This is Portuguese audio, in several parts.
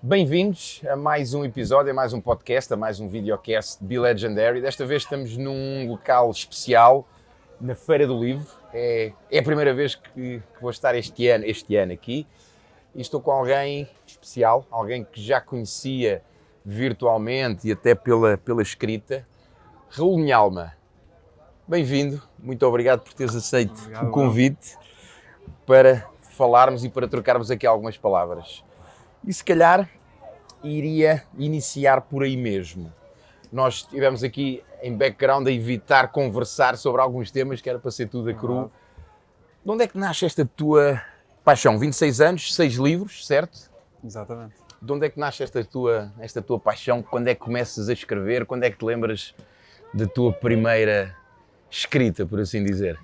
Bem-vindos a mais um episódio, a mais um podcast, a mais um videocast de Be Legendary. Desta vez estamos num local especial, na Feira do Livro. É a primeira vez que vou estar este ano aqui e estou com alguém especial, alguém que já conhecia virtualmente e até pela escrita, Raul Minhalma. Bem-vindo, muito obrigado por teres aceito o convite para falarmos e para trocarmos aqui algumas palavras. E se calhar iria iniciar por aí mesmo. Nós estivemos aqui em background a evitar conversar sobre alguns temas que era para ser tudo a cru. De onde é que nasce esta tua paixão? 26 anos, 6 livros, certo? Exatamente. De onde é que nasce esta tua paixão? Quando é que começas a escrever? Quando é que te lembras da tua primeira escrita, por assim dizer?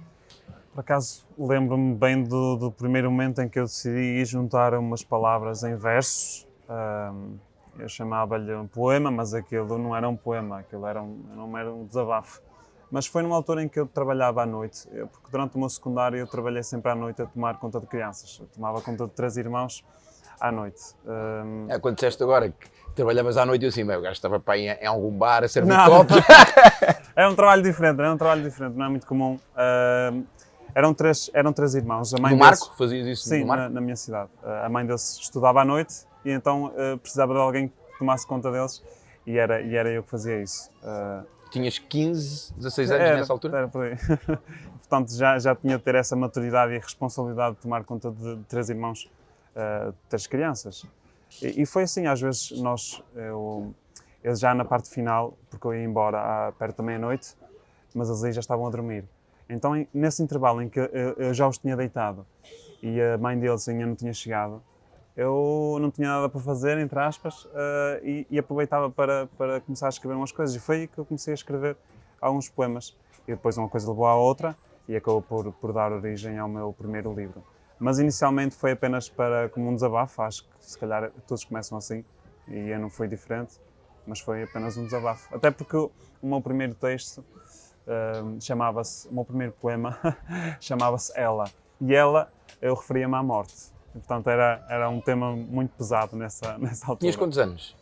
Por acaso, lembro-me bem do primeiro momento em que eu decidi juntar umas palavras em versos. Eu chamava-lhe um poema, mas aquilo não era um poema, aquilo era um desabafo. Mas foi numa altura em que eu trabalhava à noite, porque durante o meu secundário eu trabalhei sempre à noite a tomar conta de crianças. Eu tomava conta de 3 irmãos à noite. Quando disseste agora que trabalhavas à noite, eu assim, o gajo estava para ir em algum bar a servir Não. copos. É um trabalho diferente, não é muito comum. Eram três irmãos. A mãe No deles, Marco? Fazias isso sim, no Marco? na minha cidade. A mãe deles estudava à noite e então precisava de alguém que tomasse conta deles e era eu que fazia isso. Tinhas 15, 16 anos nessa altura? Era por aí. Portanto, já tinha de ter essa maturidade e responsabilidade de tomar conta de 3 irmãos, 3 crianças. E foi assim, às vezes eu já na parte final, porque eu ia embora perto da meia-noite, mas eles aí já estavam a dormir. Então, nesse intervalo em que eu já os tinha deitado e a mãe deles ainda não tinha chegado, eu não tinha nada para fazer, entre aspas, e aproveitava para começar a escrever umas coisas. E foi aí que eu comecei a escrever alguns poemas. E depois uma coisa levou à outra e acabou por dar origem ao meu primeiro livro. Mas inicialmente foi apenas como um desabafo, acho que se calhar todos começam assim, e eu não fui diferente, mas foi apenas um desabafo. Até porque o meu primeiro texto o meu primeiro poema chamava-se Ela. E ela, eu referia-me à morte. E, portanto, era um tema muito pesado nessa altura. Tinhas quantos anos?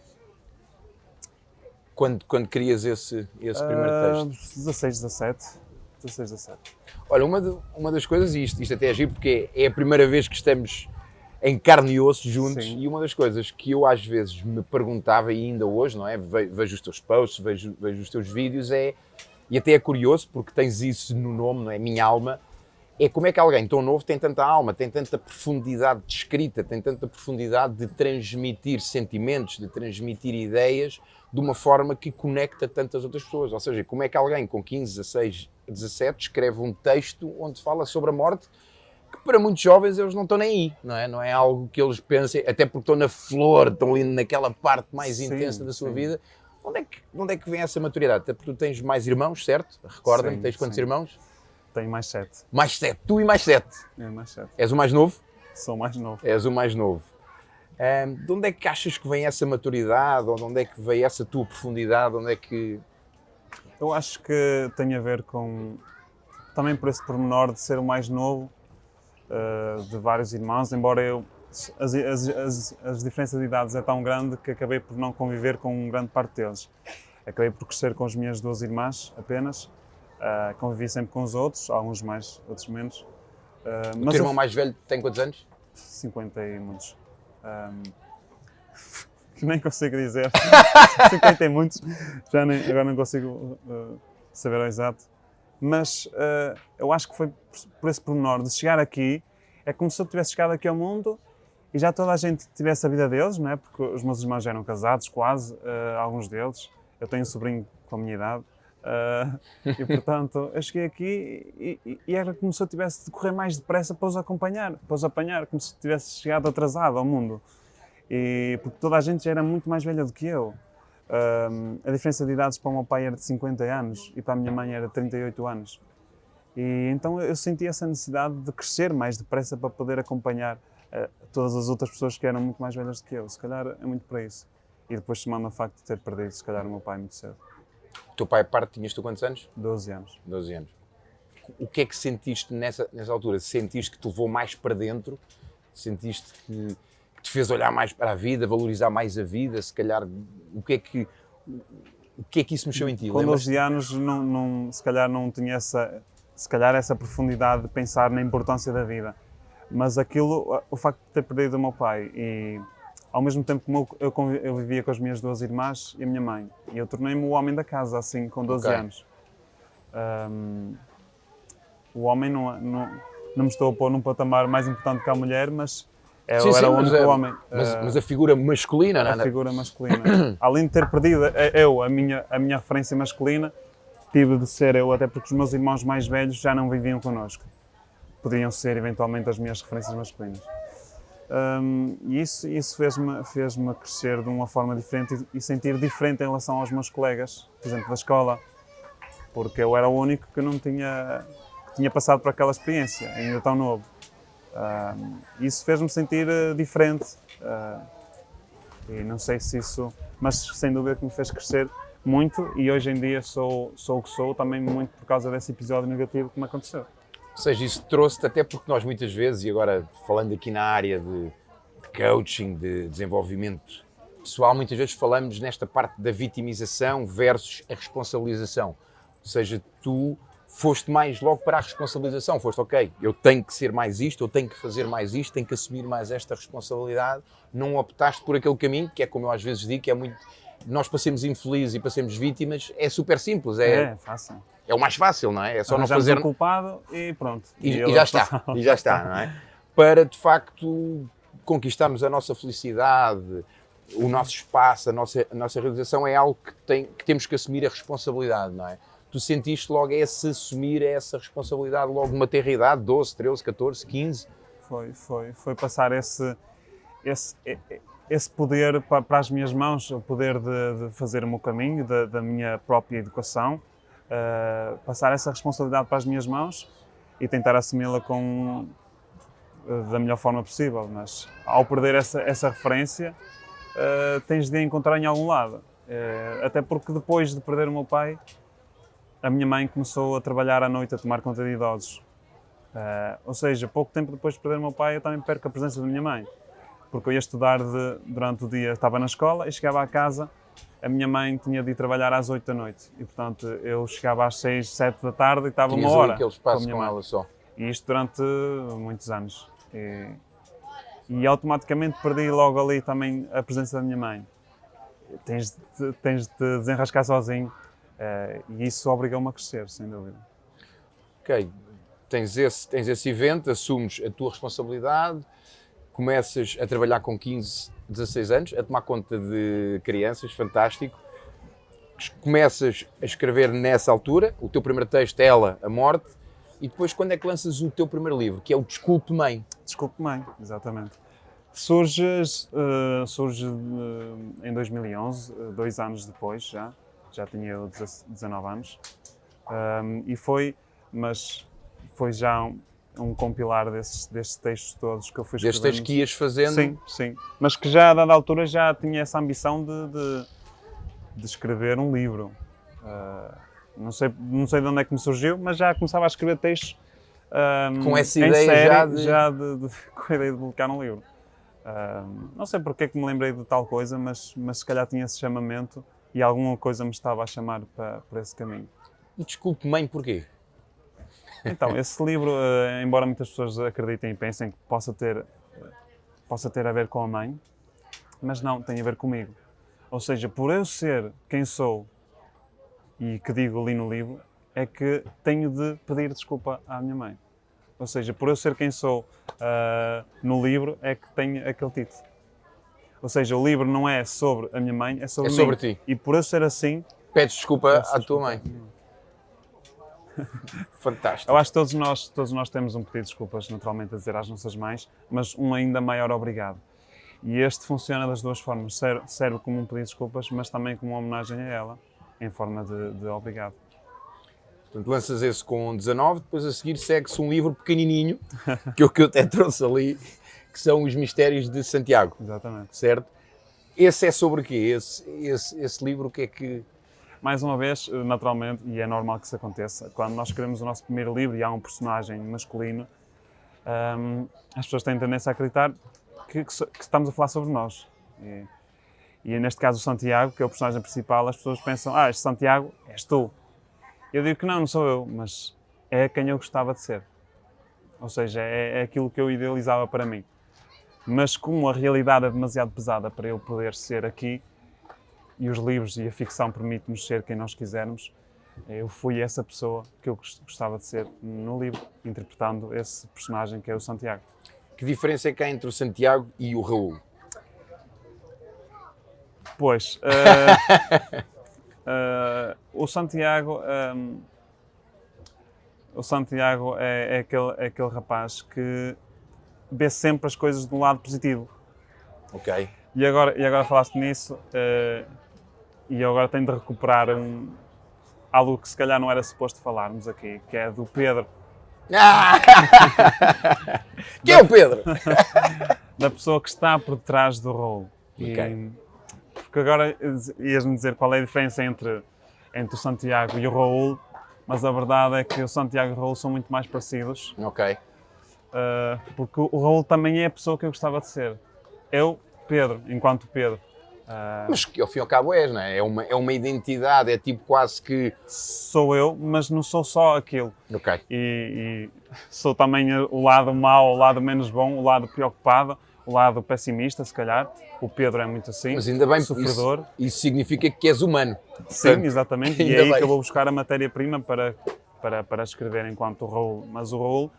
Quando querias esse primeiro texto? 16, 17. Olha, uma das coisas, e isto até é giro, porque é a primeira vez que estamos em carne e osso juntos. Sim. E uma das coisas que eu às vezes me perguntava, e ainda hoje, não é? Vejo os teus posts, vejo os teus vídeos, e até é curioso, porque tens isso no nome, não é? Minha alma. É como é que alguém tão novo tem tanta alma, tem tanta profundidade de escrita, tem tanta profundidade de transmitir sentimentos, de transmitir ideias de uma forma que conecta tantas outras pessoas. Ou seja, como é que alguém com 15, 16, 17 escreve um texto onde fala sobre a morte, que para muitos jovens eles não estão nem aí, não é? Não é algo que eles pensem, até porque estão na flor, estão ali naquela parte mais intensa da sua vida. Onde é que vem essa maturidade? Até porque tu tens mais irmãos, certo? Recorda-me, tens quantos irmãos? Tenho mais 7. Mais 7, tu e mais 7. É, mais 7. És o mais novo? Sou o mais novo. És o mais novo. De onde é que achas que vem essa maturidade? Ou de onde é que vem essa tua profundidade? Onde é que... Eu acho que tem a ver também por esse pormenor de ser o mais novo de vários irmãos, embora as diferenças de idades é tão grande que acabei por não conviver com grande parte deles. Acabei por crescer com as minhas 2 irmãs apenas. Convivi sempre com os outros, alguns mais, outros menos. O teu irmão mais velho tem quantos anos? 50 e muitos. Nem consigo dizer. 50 e muitos. Agora não consigo saber ao exato. Mas eu acho que foi por esse pormenor de chegar aqui, é como se eu tivesse chegado aqui ao mundo e já toda a gente tivesse a vida deles, não é? Porque os meus irmãos já eram casados, quase, alguns deles. Eu tenho um sobrinho com a minha idade. E portanto, eu cheguei aqui e era como se eu tivesse de correr mais depressa para os apanhar, como se tivesse chegado atrasado ao mundo. E porque toda a gente já era muito mais velha do que eu. A diferença de idades para o meu pai era de 50 anos e para a minha mãe era de 38 anos. E então eu senti essa necessidade de crescer mais depressa para poder acompanhar todas as outras pessoas que eram muito mais velhas do que eu. Se calhar é muito para isso. E depois somando o facto de ter perdido, se calhar, o meu pai muito cedo. O teu pai parte, tinhas tu quantos anos? 12 anos. 12 anos. O que é que sentiste nessa altura? Sentiste que te levou mais para dentro? Sentiste que te fez olhar mais para a vida, valorizar mais a vida, se calhar, o que é que isso mexeu em ti? Com 12 anos, se calhar não tinha essa profundidade de pensar na importância da vida. Mas o facto de ter perdido o meu pai e, ao mesmo tempo que eu vivia com as minhas 2 irmãs e a minha mãe, e eu tornei-me o homem da casa, assim, com 12 anos. O homem não me estou a pôr num patamar mais importante que a mulher, mas eu era o único homem. Mas a figura masculina, não é? A figura masculina. Além de ter perdido a minha referência masculina, tive de ser eu, até porque os meus irmãos mais velhos já não viviam connosco. Poderiam ser, eventualmente, as minhas referências masculinas. E isso fez-me crescer de uma forma diferente e sentir diferente em relação aos meus colegas, por exemplo, da escola, porque eu era o único que tinha passado por aquela experiência, ainda tão novo. Isso fez-me sentir diferente e não sei se isso, mas sem dúvida que me fez crescer muito e hoje em dia sou o que sou também muito por causa desse episódio negativo que me aconteceu. Ou seja, isso trouxe-te, até porque nós muitas vezes, e agora falando aqui na área de coaching, de desenvolvimento pessoal, muitas vezes falamos nesta parte da vitimização versus a responsabilização. Ou seja, tu foste mais logo para a responsabilização, foste ok, eu tenho que ser mais isto, eu tenho que fazer mais isto, tenho que assumir mais esta responsabilidade, não optaste por aquele caminho, que é como eu às vezes digo, que é muito, nós passemos infelizes e passemos vítimas, é super simples, é fácil. É o mais fácil, não é? É só não fazer... um culpado e pronto. E já está, não é? Para, de facto, conquistarmos a nossa felicidade, o nosso espaço, a nossa realização é algo que temos que assumir a responsabilidade, não é? Tu sentiste logo assumir essa responsabilidade logo numa tenra idade, 12, 13, 14, 15? Foi passar esse poder para as minhas mãos, o poder de fazer o meu caminho, da minha própria educação, passar essa responsabilidade para as minhas mãos e tentar assumi-la da melhor forma possível, mas ao perder essa referência tens de a encontrar em algum lado, até porque depois de perder o meu pai a minha mãe começou a trabalhar à noite a tomar conta de idosos, ou seja, pouco tempo depois de perder o meu pai eu também perco a presença da minha mãe, porque eu ia estudar durante o dia, estava na escola e chegava à casa. A minha mãe tinha de ir trabalhar às 8 da noite e, portanto, eu chegava às 6, 7 da tarde e estava uma hora aquele espaço com ela só. E isto durante muitos anos. E automaticamente perdi logo ali também a presença da minha mãe. Tens de desenrascar sozinho e isso obriga-me a crescer, sem dúvida. Ok, tens esse evento, assumes a tua responsabilidade, começas a trabalhar com 15, 16 anos, a tomar conta de crianças, fantástico. Começas a escrever nessa altura, o teu primeiro texto, Ela, a Morte, e depois quando é que lanças o teu primeiro livro, que é o Desculpe Mãe? Desculpe Mãe, exatamente. Surge em 2011, 2 anos depois já tinha eu 19 anos, mas foi já um compilar desses textos todos que eu fui escrevendo. Destes textos que ias fazendo? Sim. Mas que já, a dada altura, já tinha essa ambição de escrever um livro. Não sei de onde é que me surgiu, mas já começava a escrever textos com essa ideia com a ideia de publicar um livro. Não sei porque é que me lembrei de tal coisa, mas se calhar tinha esse chamamento e alguma coisa me estava a chamar por esse caminho. E Desculpe Mãe, porquê? Então, esse livro, embora muitas pessoas acreditem e pensem que possa ter a ver com a mãe, mas não, tem a ver comigo. Ou seja, por eu ser quem sou e que digo ali no livro, é que tenho de pedir desculpa à minha mãe. Ou seja, por eu ser quem sou no livro, é que tenho aquele título. Ou seja, o livro não é sobre a minha mãe, é sobre mim. Sobre ti. E por eu ser assim... Pedes desculpa à tua mãe. Fantástico. Eu acho que todos nós temos um pedido de desculpas, naturalmente, a dizer às nossas mães, mas um ainda maior obrigado. E este funciona das duas formas. Serve como um pedido de desculpas, mas também como uma homenagem a ela, em forma de obrigado. Portanto, lanças esse com 19, depois a seguir segue-se um livro pequenininho, que eu até trouxe ali, que são Os Mistérios de Santiago. Exatamente. Certo? Esse é sobre o quê? Esse livro, o que é que... Mais uma vez, naturalmente, e é normal que isso aconteça, quando nós escrevemos o nosso primeiro livro e há um personagem masculino, as pessoas têm tendência a acreditar que estamos a falar sobre nós. E neste caso o Santiago, que é o personagem principal, as pessoas pensam, este Santiago és tu. Eu digo que não sou eu, mas é quem eu gostava de ser. Ou seja, é aquilo que eu idealizava para mim. Mas como a realidade é demasiado pesada para eu poder ser aqui, e os livros e a ficção permitem-nos ser quem nós quisermos, eu fui essa pessoa que eu gostava de ser no livro, interpretando esse personagem que é o Santiago. Que diferença é que há entre o Santiago e o Raul? Pois, o Santiago é aquele rapaz que vê sempre as coisas de um lado positivo. Ok. E agora falaste nisso, e eu agora tenho de recuperar algo que se calhar não era suposto falarmos aqui, que é do Pedro. Quem é o Pedro? Da pessoa que está por detrás do Raul. Ok. Porque agora ias-me dizer qual é a diferença entre o Santiago e o Raul, mas a verdade é que o Santiago e o Raul são muito mais parecidos. Ok. Porque o Raul também é a pessoa que eu gostava de ser. Eu, Pedro, enquanto Pedro. Mas que ao fim e ao cabo és, não é? É uma identidade, é tipo quase que... Sou eu, mas não sou só aquilo. Ok. E sou também o lado mau, o lado menos bom, o lado preocupado, o lado pessimista, se calhar. O Pedro é muito assim, Mas ainda bem, sofredor. Isso significa que és humano. Sim, Portanto, exatamente. E é aí que eu vou buscar a matéria-prima para escrever enquanto o Raul. Mas o Raul,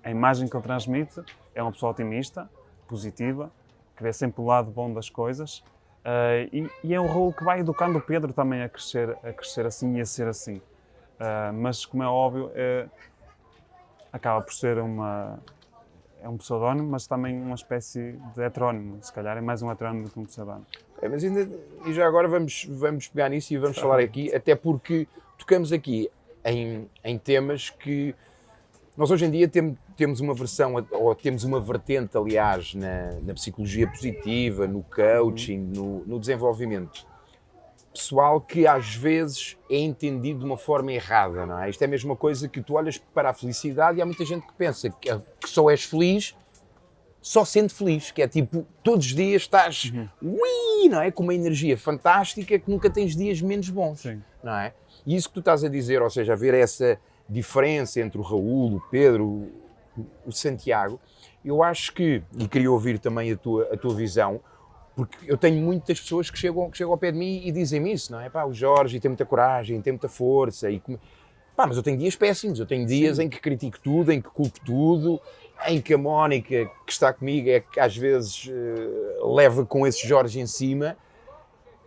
a imagem que ele transmite é uma pessoa otimista, positiva, que vê sempre o lado bom das coisas. E é um Raul que vai educando o Pedro também a crescer assim e a ser assim. Mas, como é óbvio, acaba por ser é um pseudónimo, mas também uma espécie de heterónimo. Se calhar é mais um heterónimo do que um pseudónimo. Mas e já agora vamos pegar nisso e vamos falar aqui, até porque tocamos aqui em temas que nós hoje em dia temos uma versão, ou temos uma vertente, aliás, na psicologia positiva, no coaching, no desenvolvimento pessoal, que às vezes é entendido de uma forma errada, não é? Isto é a mesma coisa que tu olhas para a felicidade e há muita gente que pensa que só és feliz só sendo feliz, que é tipo, todos os dias estás, não é? Com uma energia fantástica que nunca tens dias menos bons, Sim. não é? E isso que tu estás a dizer, ou seja, haver essa diferença entre o Raul, o Pedro, o Santiago, eu acho que, e queria ouvir também a tua visão, porque eu tenho muitas pessoas que chegam ao pé de mim e dizem-me isso, não é? Pá, o Jorge tem muita coragem, tem muita força, mas eu tenho dias péssimos, eu tenho dias em que critico tudo, em que culpo tudo, em que a Mónica, que está comigo, é que às vezes leva com esse Jorge em cima,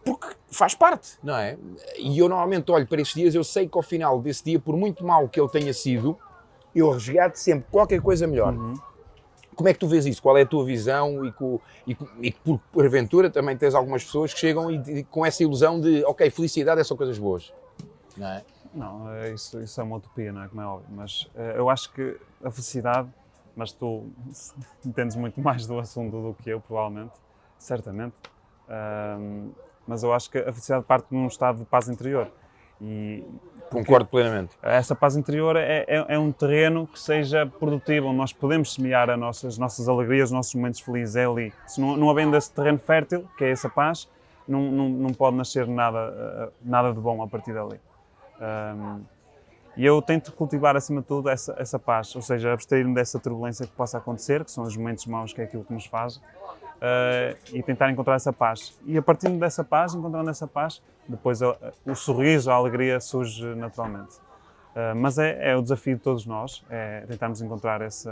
porque faz parte, não é? E eu normalmente olho para esses dias, eu sei que ao final desse dia, por muito mal que ele tenha sido, eu resgato sempre qualquer coisa melhor. Como é que tu vês isso? Qual é a tua visão? E por aventura também tens algumas pessoas que chegam e com essa ilusão de, ok, felicidade é só coisas boas, não é? Não, isso é uma utopia, não é? Como é óbvio. Mas eu acho que a felicidade, mas tu entendes muito mais do assunto do que eu, provavelmente, certamente. Mas eu acho que a felicidade parte de um estado de paz interior. Concordo plenamente. Essa paz interior é um terreno que seja produtivo, onde nós podemos semear as nossas alegrias, os nossos momentos felizes, é ali. Se não havendo esse terreno fértil, que é essa paz, não pode nascer nada de bom a partir dali. E eu tento cultivar, acima de tudo, essa paz, ou seja, abstrair-me dessa turbulência que possa acontecer, que são os momentos maus, que é aquilo que nos faz, e tentar encontrar essa paz. E a partir dessa paz, encontrando essa paz, depois o sorriso, a alegria surge naturalmente. Mas é o desafio de todos nós, é tentarmos encontrar esse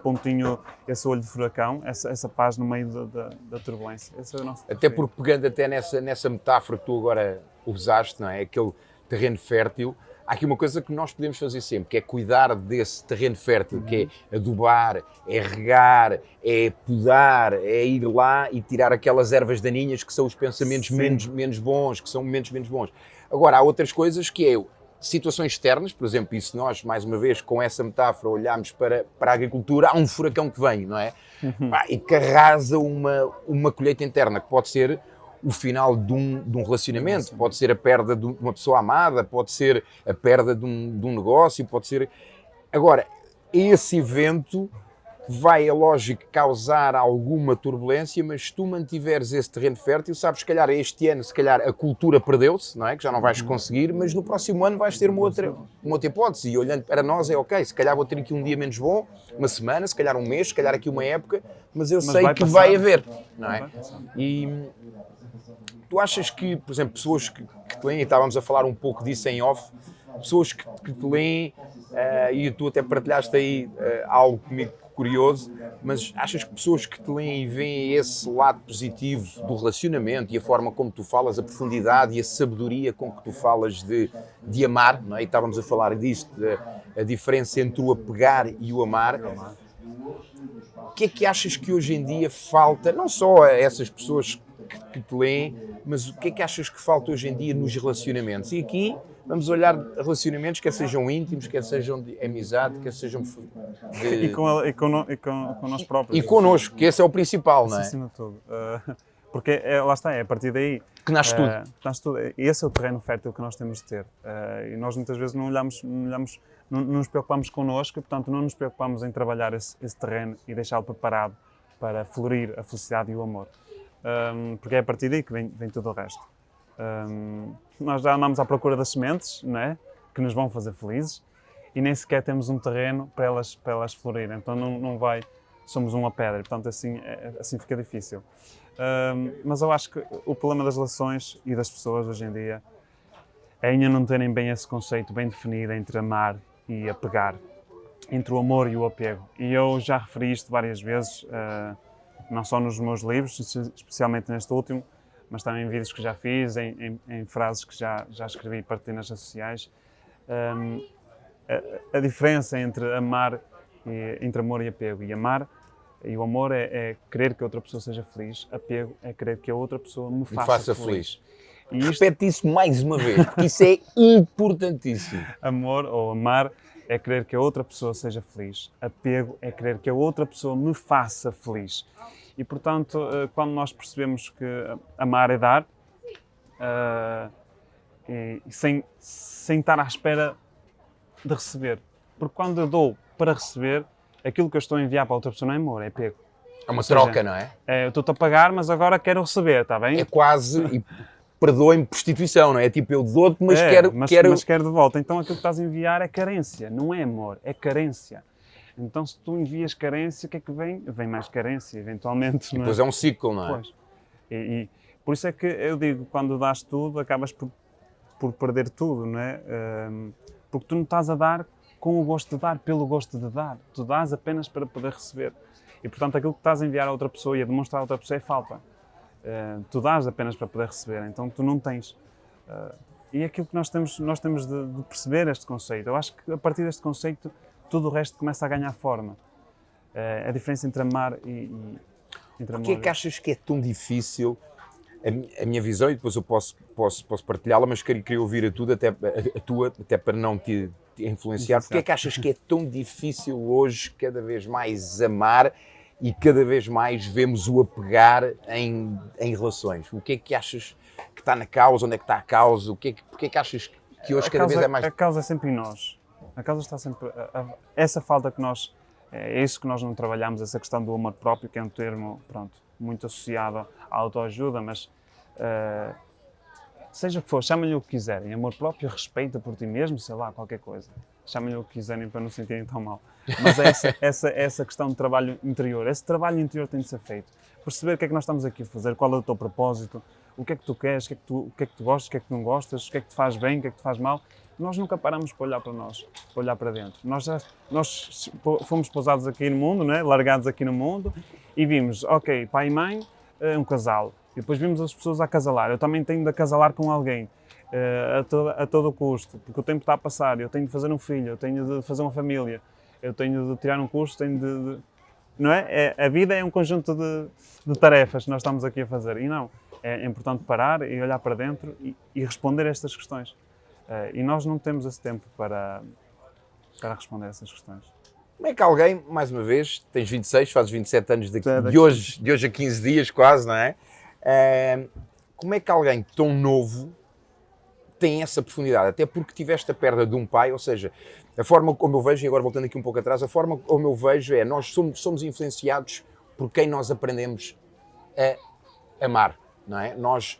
pontinho, esse olho de furacão, essa paz no meio da turbulência. Esse é o nosso desafio. Até porque, pegando até nessa metáfora que tu agora usaste, não é? Aquele terreno fértil, há aqui uma coisa que nós podemos fazer sempre, que é cuidar desse terreno fértil, que é adubar, é regar, é podar, é ir lá e tirar aquelas ervas daninhas que são os pensamentos menos bons, que são momentos menos bons. Agora, há outras coisas que é situações externas, por exemplo, e se nós, mais uma vez, com essa metáfora, olharmos para a agricultura, há um furacão que vem, não é? E que arrasa uma colheita interna, que pode ser o final de um relacionamento, pode ser a perda de uma pessoa amada, pode ser a perda de um negócio, pode ser... Agora, esse evento vai, é lógico, causar alguma turbulência, mas se tu mantiveres esse terreno fértil, sabes, se calhar este ano, se calhar a cultura perdeu-se, não é? Que já não vais conseguir, mas no próximo ano vais ter uma outra hipótese. E olhando para nós é ok, se calhar vou ter aqui um dia menos bom, uma semana, se calhar um mês, se calhar aqui uma época, mas eu sei que vai haver, não é? E tu achas que, por exemplo, pessoas que te leem, e estávamos a falar um pouco disso em off, pessoas que te leem, e tu até partilhaste aí algo comigo curioso, mas achas que pessoas que te leem e veem esse lado positivo do relacionamento e a forma como tu falas, a profundidade e a sabedoria com que tu falas de amar, não é? E estávamos a falar disto, a diferença entre o apegar e o amar. O que é que achas que hoje em dia falta, não só a essas pessoas que te leem, mas o que é que achas que falta hoje em dia nos relacionamentos? E aqui vamos olhar relacionamentos, quer sejam íntimos, quer sejam de amizade, quer sejam de... E com nós próprios. E connosco, que esse é o principal, não é? Acima de tudo. Porque lá está, é a partir daí que nasce tudo. Nasce tudo. Esse é o terreno fértil que nós temos de ter. E nós muitas vezes não nos preocupamos connosco, e, portanto não nos preocupamos em trabalhar esse terreno e deixá-lo preparado para florir a felicidade e o amor. Porque é a partir daí que vem tudo o resto. Nós já andamos à procura das sementes, não é? Que nos vão fazer felizes, e nem sequer temos um terreno para elas florirem. Então não vai, somos uma pedra, portanto assim fica difícil. Mas eu acho que o problema das relações e das pessoas hoje em dia é ainda não terem bem esse conceito bem definido entre amar e apegar, entre o amor e o apego. E eu já referi isto várias vezes, não só nos meus livros, especialmente neste último, mas também em vídeos que já fiz, em frases que já escrevi e partilhei nas redes sociais. A diferença entre amor e apego. E amar e o amor é querer que a outra pessoa seja feliz. Apego é querer que a outra pessoa me faça feliz. E repete isso mais uma vez, porque isso é importantíssimo. Amor ou amar é querer que a outra pessoa seja feliz. Apego é querer que a outra pessoa me faça feliz. E, portanto, quando nós percebemos que amar é dar, e sem estar à espera de receber. Porque quando eu dou para receber, aquilo que eu estou a enviar para a outra pessoa não é amor, é apego. É uma troca, não é? Eu estou-te a pagar, mas agora quero receber, está bem? É quase, perdoem-me, prostituição, não é? Tipo, eu dou-te, mas quero... Mas quero de volta. Então aquilo que estás a enviar é carência, não é amor, é carência. Então, se tu envias carência, o que é que vem? Vem mais carência, eventualmente. E depois é um ciclo, não é? Pois. E por isso é que eu digo, quando dás tudo, acabas por perder tudo, não é? Porque tu não estás a dar com o gosto de dar, pelo gosto de dar. Tu dás apenas para poder receber. E, portanto, aquilo que estás a enviar a outra pessoa e a demonstrar a outra pessoa é falta. Tu dás apenas para poder receber, então tu não tens. E é aquilo que nós temos de perceber este conceito. Eu acho que a partir deste conceito, tudo o resto começa a ganhar forma. A diferença entre amar e entre amor. Porquê é que achas que é tão difícil, a minha visão, e depois eu posso partilhá-la, mas queria ouvir a tua, até para não te influenciar. Porquê é que achas que é tão difícil hoje cada vez mais amar e cada vez mais vemos o apegar em relações? O que é que achas que está na causa? Onde é que está a causa? Porquê é que achas que hoje cada vez é mais... A causa é sempre em nós. A causa está sempre... Essa falta que nós... É isso que nós não trabalhamos, essa questão do amor próprio, que é um termo, pronto, muito associado à autoajuda, mas seja o que for, chamem-lhe o que quiserem. Amor próprio, respeita por ti mesmo, sei lá, qualquer coisa. Chamem-lhe o que quiserem para não se sentirem tão mal. Mas essa questão de trabalho interior, esse trabalho interior tem de ser feito. Perceber o que é que nós estamos aqui a fazer, qual é o teu propósito, o que é que tu queres, o que é que tu gostas, o que é que tu não gostas, o que é que te faz bem, o que é que te faz mal. Nós nunca paramos para olhar para nós, para olhar para dentro. Nós fomos pousados aqui no mundo, né? Largados aqui no mundo, e vimos, ok, pai e mãe, um casal. E depois vimos as pessoas a acasalar. Eu também tenho de acasalar com alguém, a todo custo, porque o tempo está a passar. Eu tenho de fazer um filho, eu tenho de fazer uma família, eu tenho de tirar um curso, tenho de não é? A vida é um conjunto de tarefas que nós estamos aqui a fazer. E não, é importante parar e olhar para dentro e responder a estas questões. E nós não temos esse tempo para responder a essas questões. Como é que alguém, mais uma vez, tens 26, fazes 27 anos de hoje a 15 dias quase, não é? Como é que alguém tão novo tem essa profundidade? Até porque tiveste a perda de um pai, ou seja, A forma como eu vejo, e agora voltando aqui um pouco atrás, a forma como eu vejo é, nós somos influenciados por quem nós aprendemos a amar, não é? Nós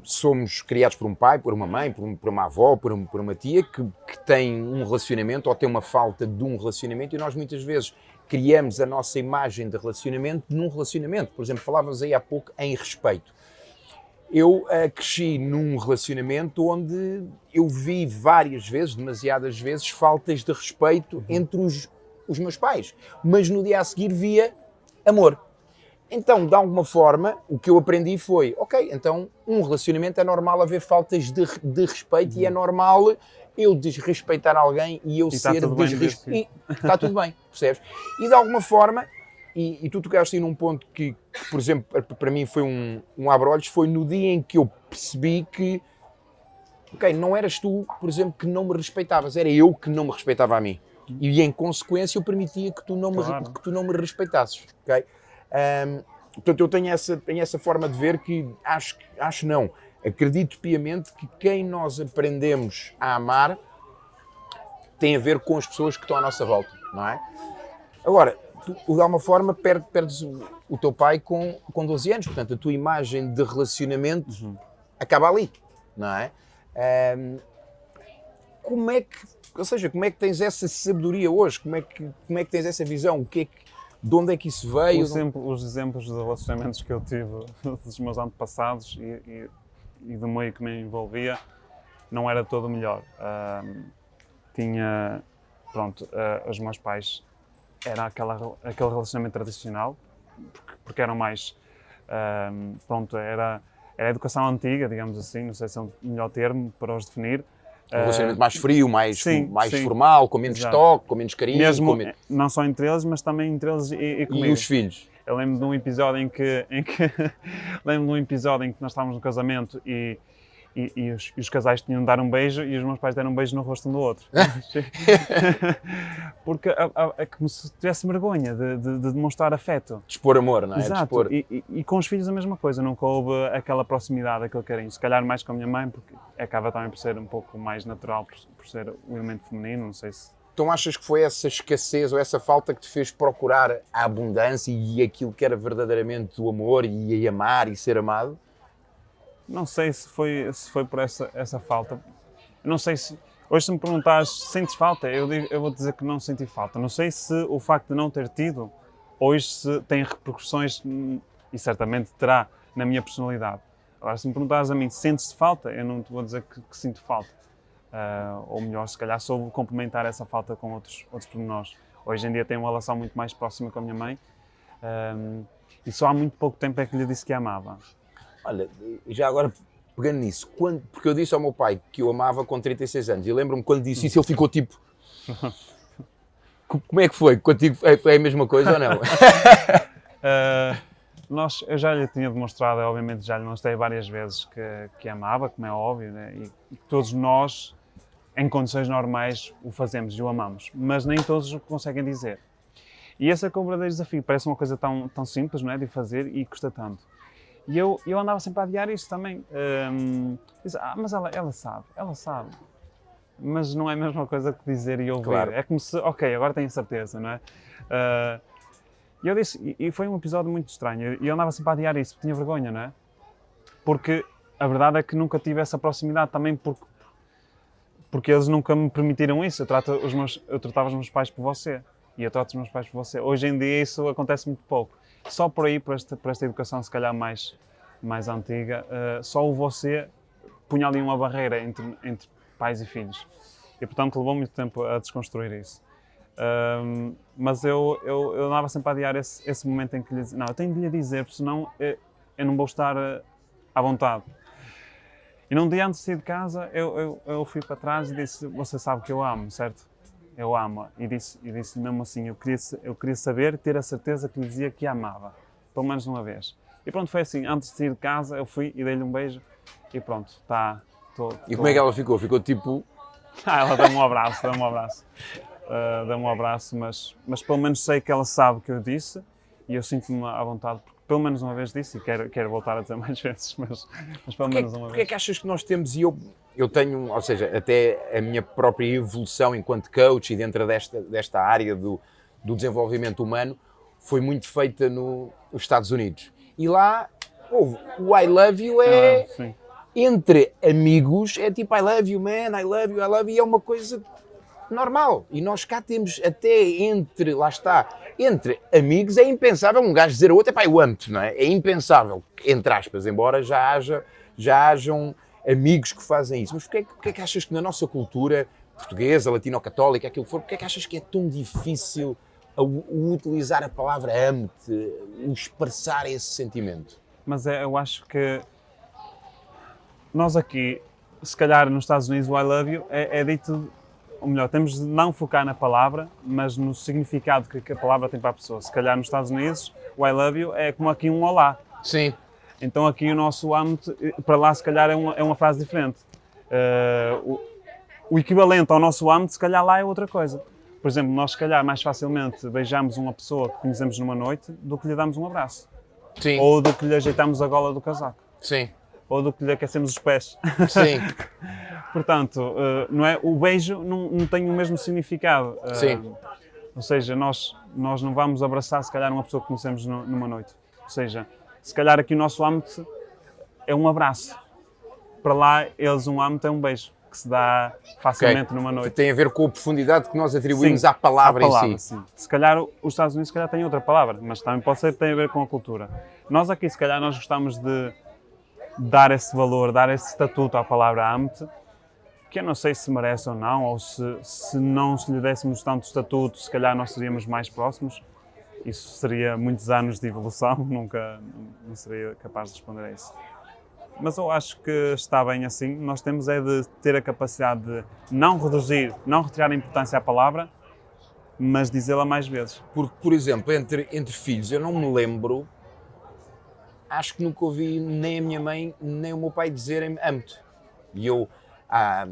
somos criados por um pai, por uma mãe, por uma avó, por uma tia que tem um relacionamento ou tem uma falta de um relacionamento, e nós muitas vezes criamos a nossa imagem de relacionamento num relacionamento. Por exemplo, falávamos aí há pouco em respeito. Eu cresci num relacionamento onde eu vi várias vezes, demasiadas vezes, faltas de respeito entre os meus pais. Mas no dia a seguir via amor. Então, de alguma forma, o que eu aprendi foi, ok, então um relacionamento é normal haver faltas de respeito e é normal eu desrespeitar alguém e eu ser desrespeitado. Está tudo bem, percebes? E de alguma forma... E tu tocaste aí num ponto que, por exemplo, para mim foi um abre-olhos, foi no dia em que eu percebi que, ok, não eras tu, por exemplo, que não me respeitavas, era eu que não me respeitava a mim. E em consequência eu permitia que tu não me respeitasses, ok? Portanto, eu tenho essa forma de ver que acho não, acredito piamente que quem nós aprendemos a amar tem a ver com as pessoas que estão à nossa volta, não é? Agora, tu, de alguma forma, perdes o teu pai com 12 anos, portanto, a tua imagem de relacionamento acaba ali, não é? Como é que tens essa sabedoria hoje? Como é que tens essa visão? De onde é que isso veio? Os exemplos de relacionamentos que eu tive dos meus antepassados e do meio que me envolvia não era todo o melhor. Os meus pais era aquele relacionamento tradicional, porque eram mais, era a educação antiga, digamos assim, não sei se é o melhor termo para os definir. Um relacionamento mais frio, mais formal, com menos toque, com menos carinho. Mesmo, não só entre eles, mas também entre eles e comigo. E os filhos? Eu lembro de um episódio em que nós estávamos no casamento e os casais tinham de dar um beijo e os meus pais deram um beijo no rosto um do outro. Porque é como se tivesse vergonha de demonstrar afeto. De expor amor, não é? Exato. E com os filhos a mesma coisa, nunca houve aquela proximidade, aquele carinho. Se calhar mais com a minha mãe, porque acaba também por ser um pouco mais natural, por ser o elemento feminino, não sei se... Então achas que foi essa escassez ou essa falta que te fez procurar a abundância e aquilo que era verdadeiramente o amor e amar e ser amado? Não sei se foi por essa falta. Não sei se... Hoje se me perguntares se sentes falta, eu vou dizer que não senti falta. Não sei se o facto de não ter tido, hoje se tem repercussões, e certamente terá, na minha personalidade. Agora, se me perguntares a mim, sentes-te falta, eu não te vou dizer que sinto falta. Ou melhor, se calhar soube complementar essa falta com outros pormenores. Hoje em dia tenho uma relação muito mais próxima com a minha mãe, e só há muito pouco tempo é que lhe disse que a amava. Olha, já agora pegando nisso, porque eu disse ao meu pai que eu amava com 36 anos e lembro-me quando disse isso ele ficou tipo... Como é que foi? Contigo foi a mesma coisa ou não? Eu já lhe tinha demonstrado, obviamente já lhe mostrei várias vezes que amava, como é óbvio, né? E todos nós, em condições normais, o fazemos e o amamos, mas nem todos o conseguem dizer. E esse é que é o verdadeiro desafio, parece uma coisa tão simples, não é, de fazer e custa tanto. E eu andava sempre a adiar isso também. Mas ela sabe. Mas não é a mesma coisa que dizer e ouvir. Claro. É como se, ok, agora tenho certeza, não é? E eu disse, e foi um episódio muito estranho. E eu andava sempre a adiar isso, porque tinha vergonha, não é? Porque a verdade é que nunca tive essa proximidade também porque eles nunca me permitiram isso. Eu tratava os meus pais por você. E eu trato os meus pais por você. Hoje em dia isso acontece muito pouco. Só por aí, por esta educação se calhar mais antiga, só o você punha ali uma barreira entre pais e filhos. E portanto levou muito tempo a desconstruir isso. Mas eu andava sempre a adiar esse momento em que lhe dizia, não, eu tenho de lhe dizer, porque senão eu não vou estar à vontade. E num dia antes de sair de casa, eu fui para trás e disse, você sabe que eu amo, certo? Eu amo. E disse mesmo assim, eu queria saber, ter a certeza que lhe dizia que a amava. Pelo menos uma vez. E pronto, foi assim, antes de sair de casa, eu fui e dei-lhe um beijo e pronto, está... E como é que ela ficou? Ficou tipo... Ela deu-me um abraço, deu-me um abraço, mas pelo menos sei que ela sabe que eu disse e eu sinto-me à vontade pelo menos uma vez disse, e quero voltar a dizer mais vezes, mas pelo menos uma vez. Porque é que achas que nós temos, e eu tenho, ou seja, até a minha própria evolução enquanto coach e dentro desta área do desenvolvimento humano foi muito feita nos Estados Unidos. E lá, o I love you entre amigos, é tipo I love you man, I love you, e é uma coisa normal. E nós cá temos até entre amigos, é impensável um gajo dizer ao outro, eu amo-te, não é? É impensável, entre aspas, embora já hajam amigos que fazem isso. Mas porque é que achas que na nossa cultura portuguesa, latino-católica, aquilo que for, porque é que achas que é tão difícil o utilizar a palavra amo-te, o expressar esse sentimento? Mas eu acho que nós aqui, se calhar nos Estados Unidos, o I love you é dito, ou melhor, temos de não focar na palavra, mas no significado que a palavra tem para a pessoa. Se calhar nos Estados Unidos, o I love you é como aqui um olá. Sim. Então aqui o nosso amo-te, para lá se calhar é uma frase diferente. O equivalente ao nosso amo-te, se calhar lá é outra coisa. Por exemplo, nós se calhar mais facilmente beijamos uma pessoa que conhecemos numa noite do que lhe damos um abraço. Sim. Ou do que lhe ajeitamos a gola do casaco. Sim. Ou do que lhe aquecemos os pés. Sim. Portanto, não é, o beijo não tem o mesmo significado. Sim. Ou seja, nós não vamos abraçar se calhar uma pessoa que conhecemos numa noite. Ou seja, se calhar aqui o nosso âmbito é um abraço. Para lá, eles um âmbito é um beijo, que se dá facilmente numa noite. Tem a ver com a profundidade que nós atribuímos à palavra em si. Sim. Se calhar os Estados Unidos se calhar têm outra palavra, mas também pode ser que tenha a ver com a cultura. Nós aqui, se calhar, nós gostamos de dar esse valor, dar esse estatuto à palavra âmbito, que eu não sei se merece ou não, ou se não se lhe dessemos tanto estatuto, se calhar nós seríamos mais próximos. Isso seria muitos anos de evolução, não seria capaz de responder a isso. Mas eu acho que está bem assim. Nós temos é de ter a capacidade de não reduzir, não retirar a importância à palavra, mas dizê-la mais vezes. Porque, por exemplo, entre filhos, eu não me lembro, acho que nunca ouvi nem a minha mãe, nem o meu pai dizerem amo-te. E eu, à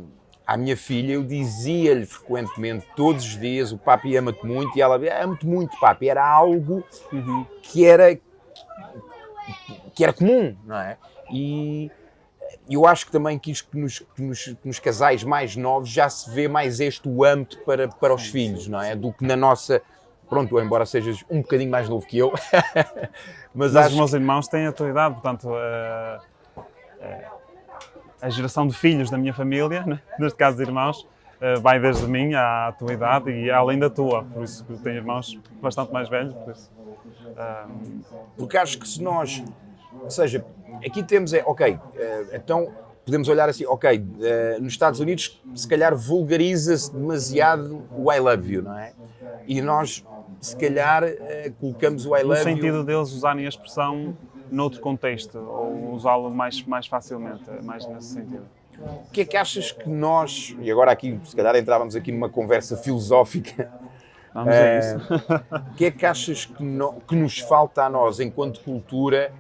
minha filha, eu dizia-lhe frequentemente, todos os dias, o papi ama-te muito, e ela amo-te muito, papi. Era algo que era comum, não é? E eu acho que também que isto nos casais mais novos já se vê mais este o âmbito para os filhos, não é? Do que na nossa... Pronto, embora sejas um bocadinho mais novo que eu, mas os meus irmãos têm a tua idade, portanto, a geração de filhos da minha família, né? Neste caso de irmãos, vai desde mim à tua idade e além da tua, por isso que eu tenho irmãos bastante mais velhos, por isso. Porque acho que se nós... Ou seja, aqui temos então podemos olhar assim, nos Estados Unidos se calhar vulgariza-se demasiado o I love you, não é? E nós se calhar colocamos o I love you... No sentido deles usarem a expressão noutro contexto, ou usá-lo mais facilmente, mais nesse sentido. O que é que achas que nós, e agora aqui se calhar entrávamos aqui numa conversa filosófica, vamos a isso. O que é que achas que nos falta a nós enquanto cultura?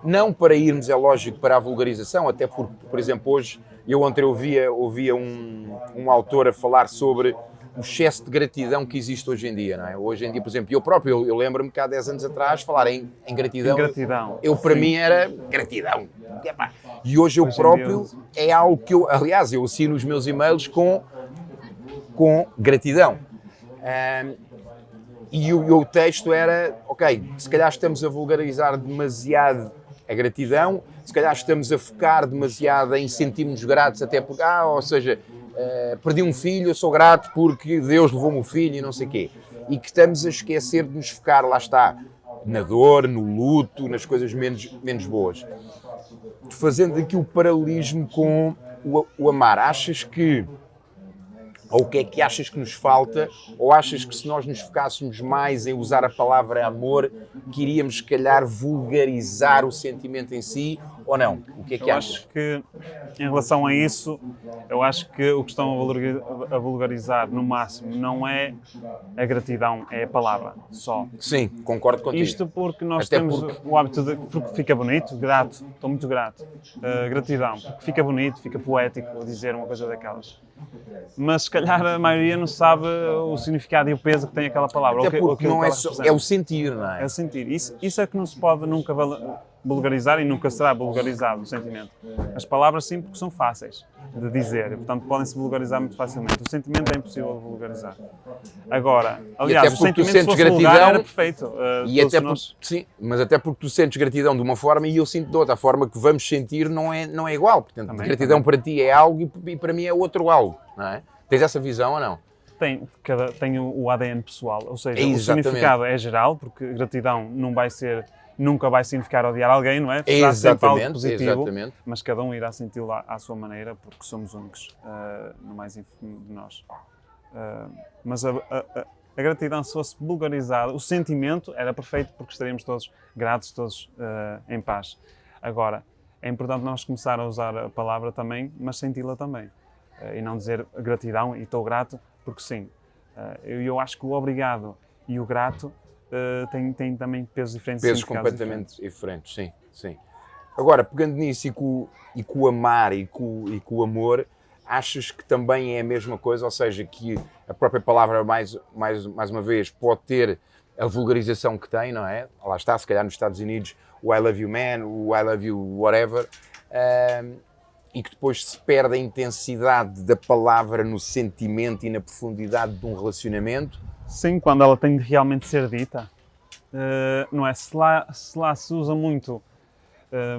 Não para irmos, é lógico, para a vulgarização, até porque, por exemplo, hoje, eu ontem ouvia um autor a falar sobre o excesso de gratidão que existe hoje em dia, não é? Hoje em dia, por exemplo, eu próprio, eu lembro-me que há 10 anos atrás, falar em gratidão, para mim era gratidão. E hoje eu próprio, é algo que eu assino os meus e-mails com gratidão. E o texto era, se calhar estamos a vulgarizar demasiado a gratidão, se calhar estamos a focar demasiado em sentirmos gratos até porque, perdi um filho, eu sou grato porque Deus levou-me o filho e não sei o quê. E que estamos a esquecer de nos focar, lá está, na dor, no luto, nas coisas menos boas. Fazendo aqui o paralelismo com o amar, achas que... Ou o que é que achas que nos falta? Ou achas que se nós nos focássemos mais em usar a palavra amor, que iríamos, se calhar, vulgarizar o sentimento em si? Ou não? O que é que Eu achas? acho que, em relação a isso, eu acho que o que estão a vulgarizar no máximo não é a gratidão, é a palavra só. Sim, concordo contigo. Isto porque nós Até temos porque- o hábito de, porque fica bonito, grato, estou muito grato. Gratidão, porque fica bonito, fica poético dizer uma coisa daquelas. Mas se calhar a maioria não sabe o significado e o peso que tem aquela palavra. Até porque não é que ela só, representa. é o sentir, não é? É o sentir. Isso é que não se pode nunca vulgarizar e nunca será vulgarizado, o sentimento. As palavras sim, porque são fáceis de dizer, e, portanto podem-se vulgarizar muito facilmente. O sentimento é impossível de vulgarizar. Agora, aliás, até o porque tu sentimento se sentes fosse vulgar gratidão era perfeito. E Todos até nós- porque, sim, mas até porque tu sentes gratidão de uma forma e eu sinto de outra. A forma que vamos sentir não é igual. Portanto, Também, gratidão também. para ti é algo e para mim é outro algo, não é? Tens essa visão ou não? tem o ADN pessoal, ou seja, o Exatamente. significado é geral, porque gratidão nunca vai significar odiar alguém, não é? Será sempre algo Exatamente, positivo, exatamente. mas cada um irá senti-lo à sua maneira, porque somos únicos, no mais ínfimo de nós. Mas a gratidão, se fosse vulgarizada, o sentimento era perfeito, porque estaríamos todos gratos, todos em paz. Agora, é importante nós começar a usar a palavra também, mas senti-la também. E não dizer gratidão e estou grato, porque sim. Eu acho que o obrigado e o grato têm também pesos diferentes. Pesos significados completamente diferentes, sim, sim. Agora, pegando nisso e com o amar e com o amor, achas que também é a mesma coisa? Ou seja, que a própria palavra, mais uma vez, pode ter a vulgarização que tem, não é? Lá está, se calhar nos Estados Unidos, o I love you man, o I love you whatever, e que depois se perde a intensidade da palavra no sentimento e na profundidade de um relacionamento. Sim, quando ela tem de realmente ser dita, não é? Se lá se usa muito,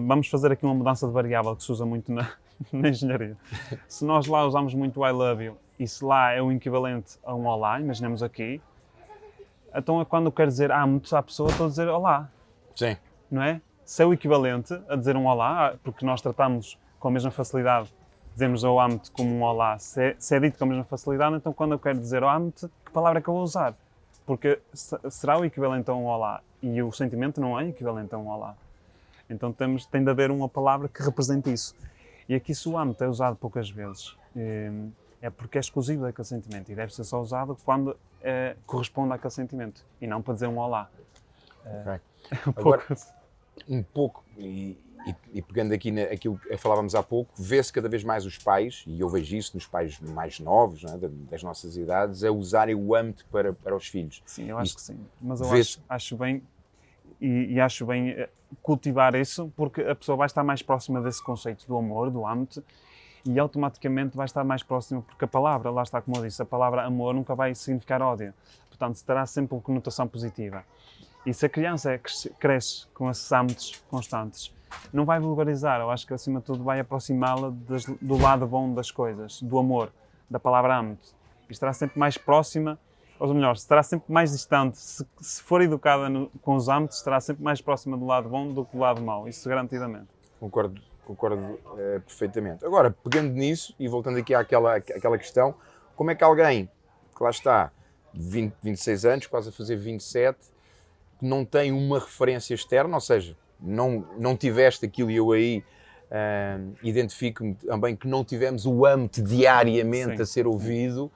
vamos fazer aqui uma mudança de variável que se usa muito na engenharia. Se nós lá usamos muito o I love you e se lá é o equivalente a um olá, imaginemos aqui, então é quando eu quero dizer amo-te à pessoa, estou a dizer olá, Sim. não é? Se é o equivalente a dizer um olá, porque nós tratamos com a mesma facilidade, dizemos eu amo-te como um olá, se é dito com a mesma facilidade, então quando eu quero dizer eu amo-te, que palavra é que eu vou usar? Porque será o equivalente a um olá e o sentimento não é equivalente a um olá. Então tem de haver uma palavra que represente isso. E aqui se o amo-te é usado poucas vezes, é porque é exclusivo daquele sentimento e deve ser só usado quando corresponde àquele sentimento e não para dizer um olá. Agora, um pouco, e pegando aqui naquilo que falávamos há pouco, vê-se cada vez mais os pais, e eu vejo isso nos pais mais novos, não é, das nossas idades, a usarem o amo-te para os filhos. Sim, eu acho que sim. Mas eu acho bem, e acho bem cultivar isso, porque a pessoa vai estar mais próxima desse conceito do amor, do amo-te, e automaticamente vai estar mais próxima, porque a palavra, lá está como eu disse, a palavra amor nunca vai significar ódio. Portanto, terá sempre uma conotação positiva. E se a criança cresce com esses âmbitos constantes, não vai vulgarizar, eu acho que acima de tudo vai aproximá-la do lado bom das coisas, do amor, da palavra âmbito. E estará sempre mais próxima, ou melhor, estará sempre mais distante. Se for educada com os âmbitos, estará sempre mais próxima do lado bom do que do lado mau, isso garantidamente. Concordo perfeitamente. Agora, pegando nisso e voltando aqui àquela questão, como é que alguém que lá está, 26 anos, quase a fazer 27, que não tem uma referência externa, ou seja, não tiveste aquilo e eu aí identifico-me também que não tivemos o âmbito diariamente Sim, a ser ouvido,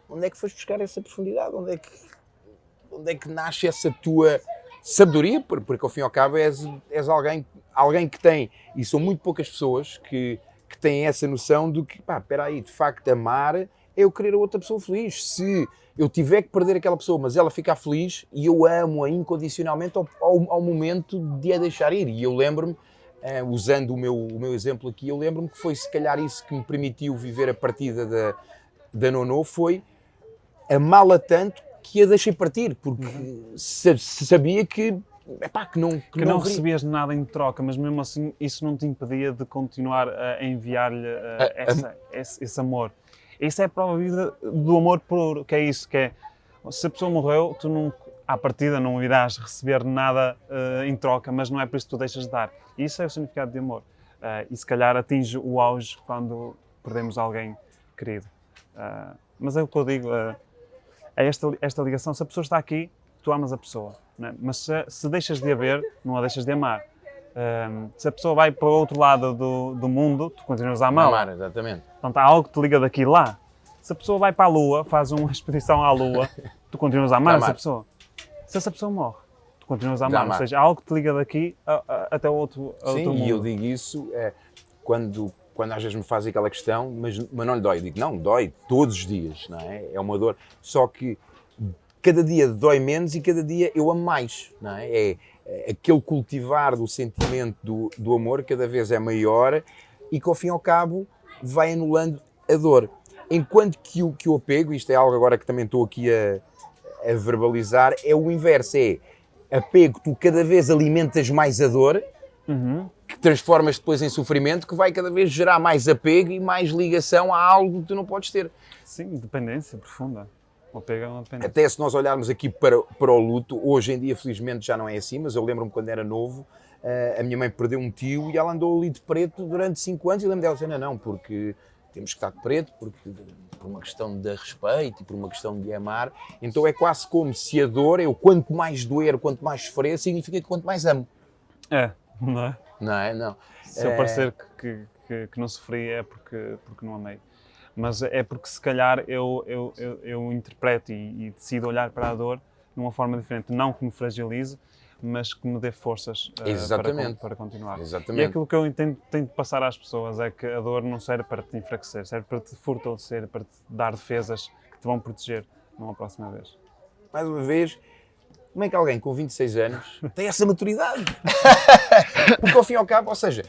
onde é que foste buscar essa profundidade? Onde é que nasce essa tua sabedoria? Porque ao fim e ao cabo és alguém que tem, e são muito poucas pessoas que têm essa noção de que, espera aí, de facto amar é eu querer a outra pessoa feliz. Se eu tiver que perder aquela pessoa, mas ela ficar feliz, e eu amo-a incondicionalmente ao momento de a deixar ir. E eu lembro-me, usando o meu exemplo aqui, eu lembro-me que foi se calhar isso que me permitiu viver a partida da Nono, foi amá-la tanto que a deixei partir, porque sabia que não recebias nada em troca, mas mesmo assim isso não te impedia de continuar a enviar-lhe esse amor. Isso é a prova viva do amor puro, que é isso, que é, se a pessoa morreu, tu não, à partida não irás receber nada em troca, mas não é por isso que tu deixas de dar. Isso é o significado de amor. E se calhar atinge o auge quando perdemos alguém querido. Mas é o que eu digo, é esta ligação, se a pessoa está aqui, tu amas a pessoa, não é? Mas se deixas de a ver, não a deixas de amar. Se a pessoa vai para o outro lado do mundo, tu continuas a amá-la. Amar, exatamente. Portanto, há algo que te liga daqui e lá. Se a pessoa vai para a Lua, faz uma expedição à Lua, tu continuas a amar essa pessoa. Se essa pessoa morre, tu continuas a amar. Ou seja, há algo que te liga daqui até o outro mundo. Sim, e eu digo isso quando às vezes me fazem aquela questão, mas não lhe dói. Eu digo, não, dói todos os dias, não é? É uma dor. Só que cada dia dói menos e cada dia eu amo mais, não é? É aquele cultivar do sentimento do amor cada vez é maior e que ao fim e ao cabo vai anulando a dor. Enquanto que o apego, isto é algo agora que também estou aqui a verbalizar, é o inverso, é apego, tu cada vez alimentas mais a dor, que transformas depois em sofrimento, que vai cada vez gerar mais apego e mais ligação a algo que tu não podes ter. Sim, dependência profunda. O apego é uma dependência. Até se nós olharmos aqui para o luto, hoje em dia felizmente já não é assim, mas eu lembro-me quando era novo, a minha mãe perdeu um tio e ela andou ali de preto durante 5 anos e lembro dela dizer, não, porque temos que estar de preto, porque por uma questão de respeito e por uma questão de amar. Então é quase como se a dor, quanto mais doer, quanto mais sofrer, significa que quanto mais amo. Não é? Não é? Não. Se eu parecer que não sofri é porque não amei. Mas é porque se calhar eu interpreto e decido olhar para a dor de uma forma diferente. Não que me fragilize, mas que me dê forças para continuar. Exatamente. E aquilo que eu tento passar às pessoas é que a dor não serve para te enfraquecer, serve para te fortalecer, para te dar defesas que te vão proteger numa próxima vez. Mais uma vez, como é que alguém com 26 anos tem essa maturidade? Porque ao fim e ao cabo, ou seja,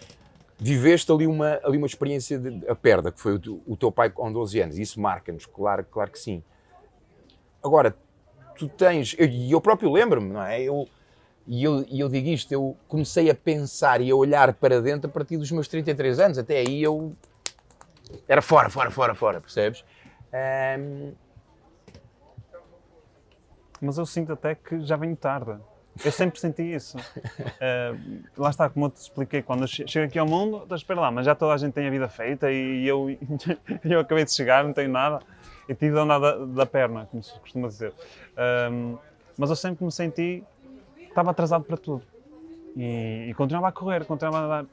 viveste ali uma experiência de a perda, que foi o teu pai com 12 anos, e isso marca-nos, claro que sim. Agora, tu tens, e eu próprio lembro-me, não é? Eu digo isto, eu comecei a pensar e a olhar para dentro a partir dos meus 33 anos, até aí eu era fora, percebes? Mas eu sinto até que já venho tarde. Eu sempre senti isso. Lá está, como eu te expliquei, quando eu chego aqui ao mundo, espera lá, mas já toda a gente tem a vida feita e eu acabei de chegar, não tenho nada, e tive de andar da perna, como se costuma dizer. Mas eu sempre me senti que estava atrasado para tudo. E continuava a correr, continuava a andar.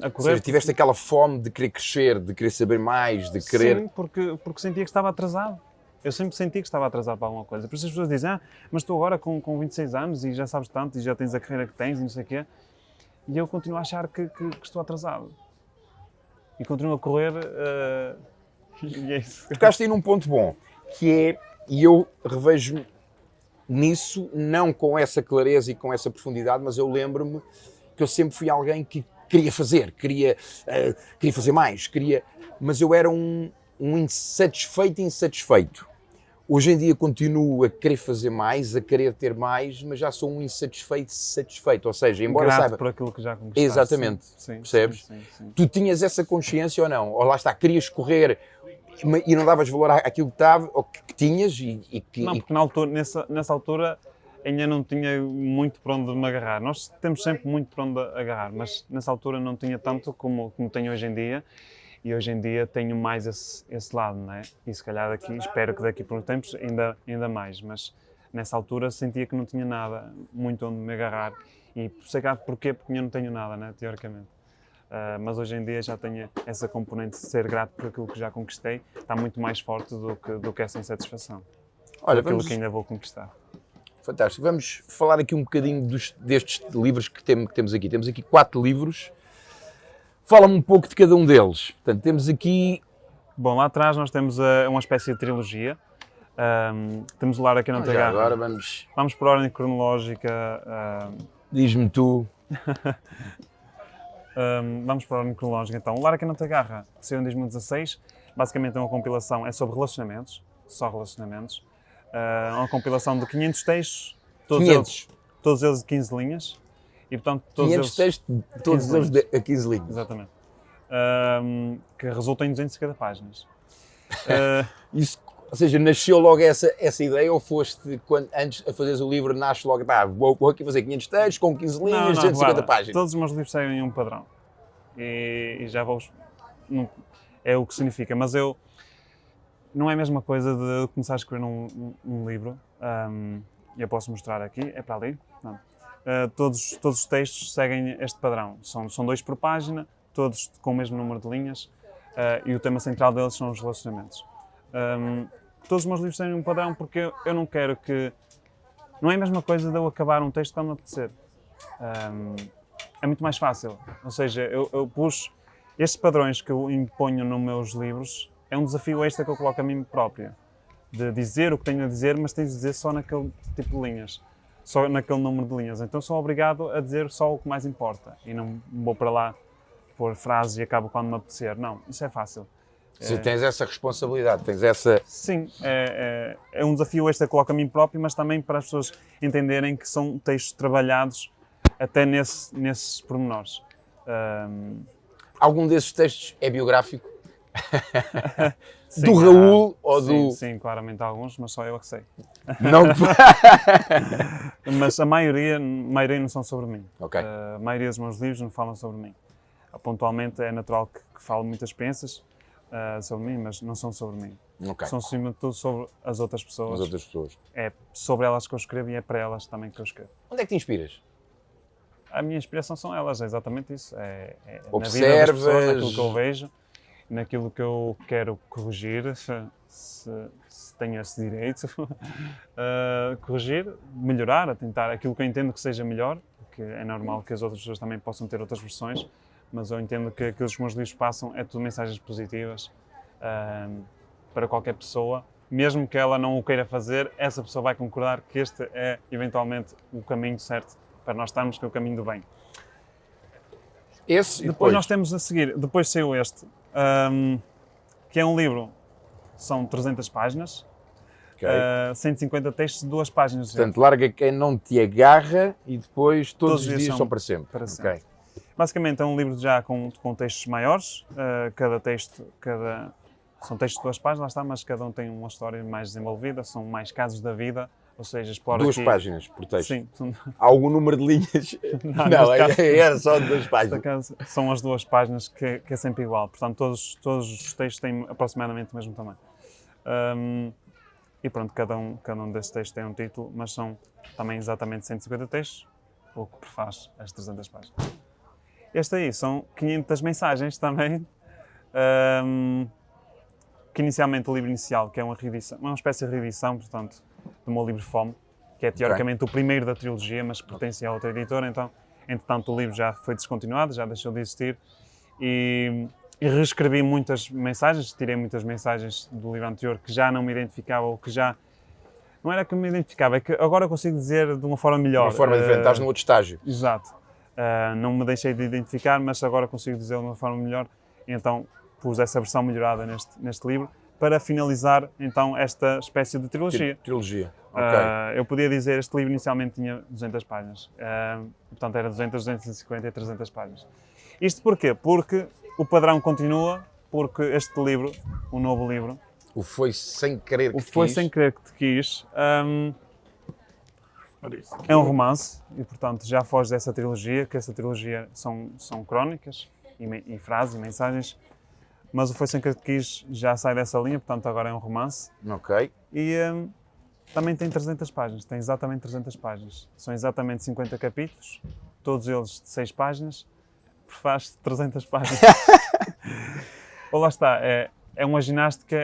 A correr. Ou seja, tiveste aquela fome de querer crescer, de querer saber mais, de querer... Sim, porque sentia que estava atrasado. Eu sempre senti que estava atrasado para alguma coisa. Por isso as pessoas dizem, mas tu agora com 26 anos e já sabes tanto e já tens a carreira que tens e não sei o quê. E eu continuo a achar que estou atrasado. E continuo a correr e é isso. Tocaste aí num ponto bom, que é, e eu revejo-me nisso, não com essa clareza e com essa profundidade, mas eu lembro-me que eu sempre fui alguém que queria fazer, queria fazer mais, mas eu era um insatisfeito. Hoje em dia continuo a querer fazer mais, a querer ter mais, mas já sou um insatisfeito satisfeito. Ou seja, embora grato saiba... por aquilo que já conquistaste. Exatamente. Sim, percebes? Sim. Tu tinhas essa consciência ou não? Ou lá está, querias correr e não davas valor àquilo que estava, ou que tinhas Não, porque na altura, nessa altura ainda não tinha muito para onde me agarrar. Nós temos sempre muito para onde agarrar, mas nessa altura não tinha tanto como tenho hoje em dia. E hoje em dia tenho mais esse lado, não é? E se calhar espero que daqui por uns tempos ainda mais, mas nessa altura sentia que não tinha nada muito onde me agarrar. E sei cá porquê, porque eu não tenho nada, né, teoricamente. Mas hoje em dia já tenho essa componente de ser grato por aquilo que já conquistei, está muito mais forte do que essa insatisfação. Olha, aquilo que ainda vou conquistar. Fantástico. Vamos falar aqui um bocadinho destes livros que temos aqui. Temos aqui 4 livros. Fala-me um pouco de cada um deles. Portanto, temos aqui... Bom, lá atrás nós temos uma espécie de trilogia. Temos o Lar Aqui Não Te Agarra. Agora vamos por ordem cronológica. Diz-me tu. Vamos por ordem cronológica então. O Lar Aqui Não Te Agarra saiu em 2016. Basicamente é uma compilação, é sobre relacionamentos. Só relacionamentos. Uma compilação de 500 textos. Todos eles de 15 linhas. E, portanto, 500 textos, todos eles a 15 linhas. Exatamente. Que resultam em 250 páginas. Isso, ou seja, nasceu logo essa ideia ou foste, antes a fazeres o livro, nasce logo, vou aqui fazer 500 textos com 15 linhas, 250 páginas? Todos os meus livros seguem um padrão. E já vou... É o que significa, mas não é a mesma coisa de começar a escrever um livro. Eu posso mostrar aqui, é para ali. Não. todos os textos seguem este padrão. São 2 por página, todos com o mesmo número de linhas, e o tema central deles são os relacionamentos. Todos os meus livros têm um padrão porque eu não quero que... Não é a mesma coisa de eu acabar um texto quando me apetecer. É muito mais fácil. Ou seja, eu pus estes padrões que eu imponho nos meus livros, é um desafio extra que eu coloco a mim próprio. De dizer o que tenho a dizer, mas tenho de dizer só naquele tipo de linhas. Só naquele número de linhas. Então sou obrigado a dizer só o que mais importa. E não vou para lá pôr frases e acabo quando me apetecer. Não, isso é fácil. Se tens essa responsabilidade, tens essa... Sim, é um desafio extra que coloco a mim próprio, mas também para as pessoas entenderem que são textos trabalhados até nesses pormenores. Algum desses textos é biográfico? Sim, do Raul ou do... Sim, claramente alguns, mas só eu é que sei. Não... Mas a maioria não são sobre mim. Ok. A maioria dos meus livros não falam sobre mim. Pontualmente é natural que falo muitas experiências sobre mim, mas não são sobre mim. Okay. São acima de tudo sobre as outras pessoas. As outras pessoas. É sobre elas que eu escrevo e é para elas também que eu escrevo. Onde é que te inspiras? A minha inspiração são elas, é exatamente isso. É Observas... na vida das pessoas, naquilo que eu vejo, naquilo que eu quero corrigir, se tenho esse direito, corrigir, melhorar, a tentar aquilo que eu entendo que seja melhor, porque é normal que as outras pessoas também possam ter outras versões, mas eu entendo que aquilo que os meus livros passam é tudo mensagens positivas para qualquer pessoa. Mesmo que ela não o queira fazer, essa pessoa vai concordar que este é, eventualmente, o caminho certo para nós estarmos, que é o caminho do bem. Depois nós temos a seguir, depois saiu este, que é um livro, são 300 páginas, okay. 150 textos de 2 páginas. Portanto, larga quem não te agarra e depois todos os dias são para sempre. Para sempre. Okay. Basicamente é um livro já com textos maiores, cada texto, são textos de 2 páginas, lá está, mas cada um tem uma história mais desenvolvida, são mais casos da vida. Ou seja, explora 2 aqui... páginas por texto? Sim. Há algum número de linhas? Não, era só 2 páginas. Caso, são as 2 páginas que é sempre igual. Portanto, todos os textos têm aproximadamente o mesmo tamanho. E pronto, cada um destes textos tem um título, mas são também exatamente 150 textos, o que prefaz as 300 páginas. Este aí são 500 mensagens também, que inicialmente o livro inicial, que é uma espécie de reedição, portanto, do meu livro Fome, que é teoricamente o primeiro da trilogia, mas pertence a outra editora, então, entretanto, o livro já foi descontinuado, já deixou de existir, e reescrevi muitas mensagens, tirei muitas mensagens do livro anterior que já não me identificava, ou que já... Não era que me identificava, é que agora consigo dizer de uma forma melhor. De uma forma diferente, estás num outro estágio. Exato. Não me deixei de identificar, mas agora consigo dizer de uma forma melhor, então pus essa versão melhorada neste livro, para finalizar, então, esta espécie de trilogia. Trilogia, ok. Eu podia dizer, este livro inicialmente tinha 200 páginas, portanto era 200, 250 e 300 páginas. Isto porquê? Porque o padrão continua, porque este livro, o novo livro... O Foi Sem Querer Que Te Quis. O Foi Sem Querer Que Te Quis, é um romance, e portanto já foge dessa trilogia, que essa trilogia são crónicas, e frases, e mensagens, mas o Foi Sem Querer Que Te Quis já sai dessa linha, portanto agora é um romance. Ok. E também tem 300 páginas, tem exatamente 300 páginas. São exatamente 50 capítulos, todos eles de 6 páginas, faz 300 páginas. Ou lá está, é uma ginástica,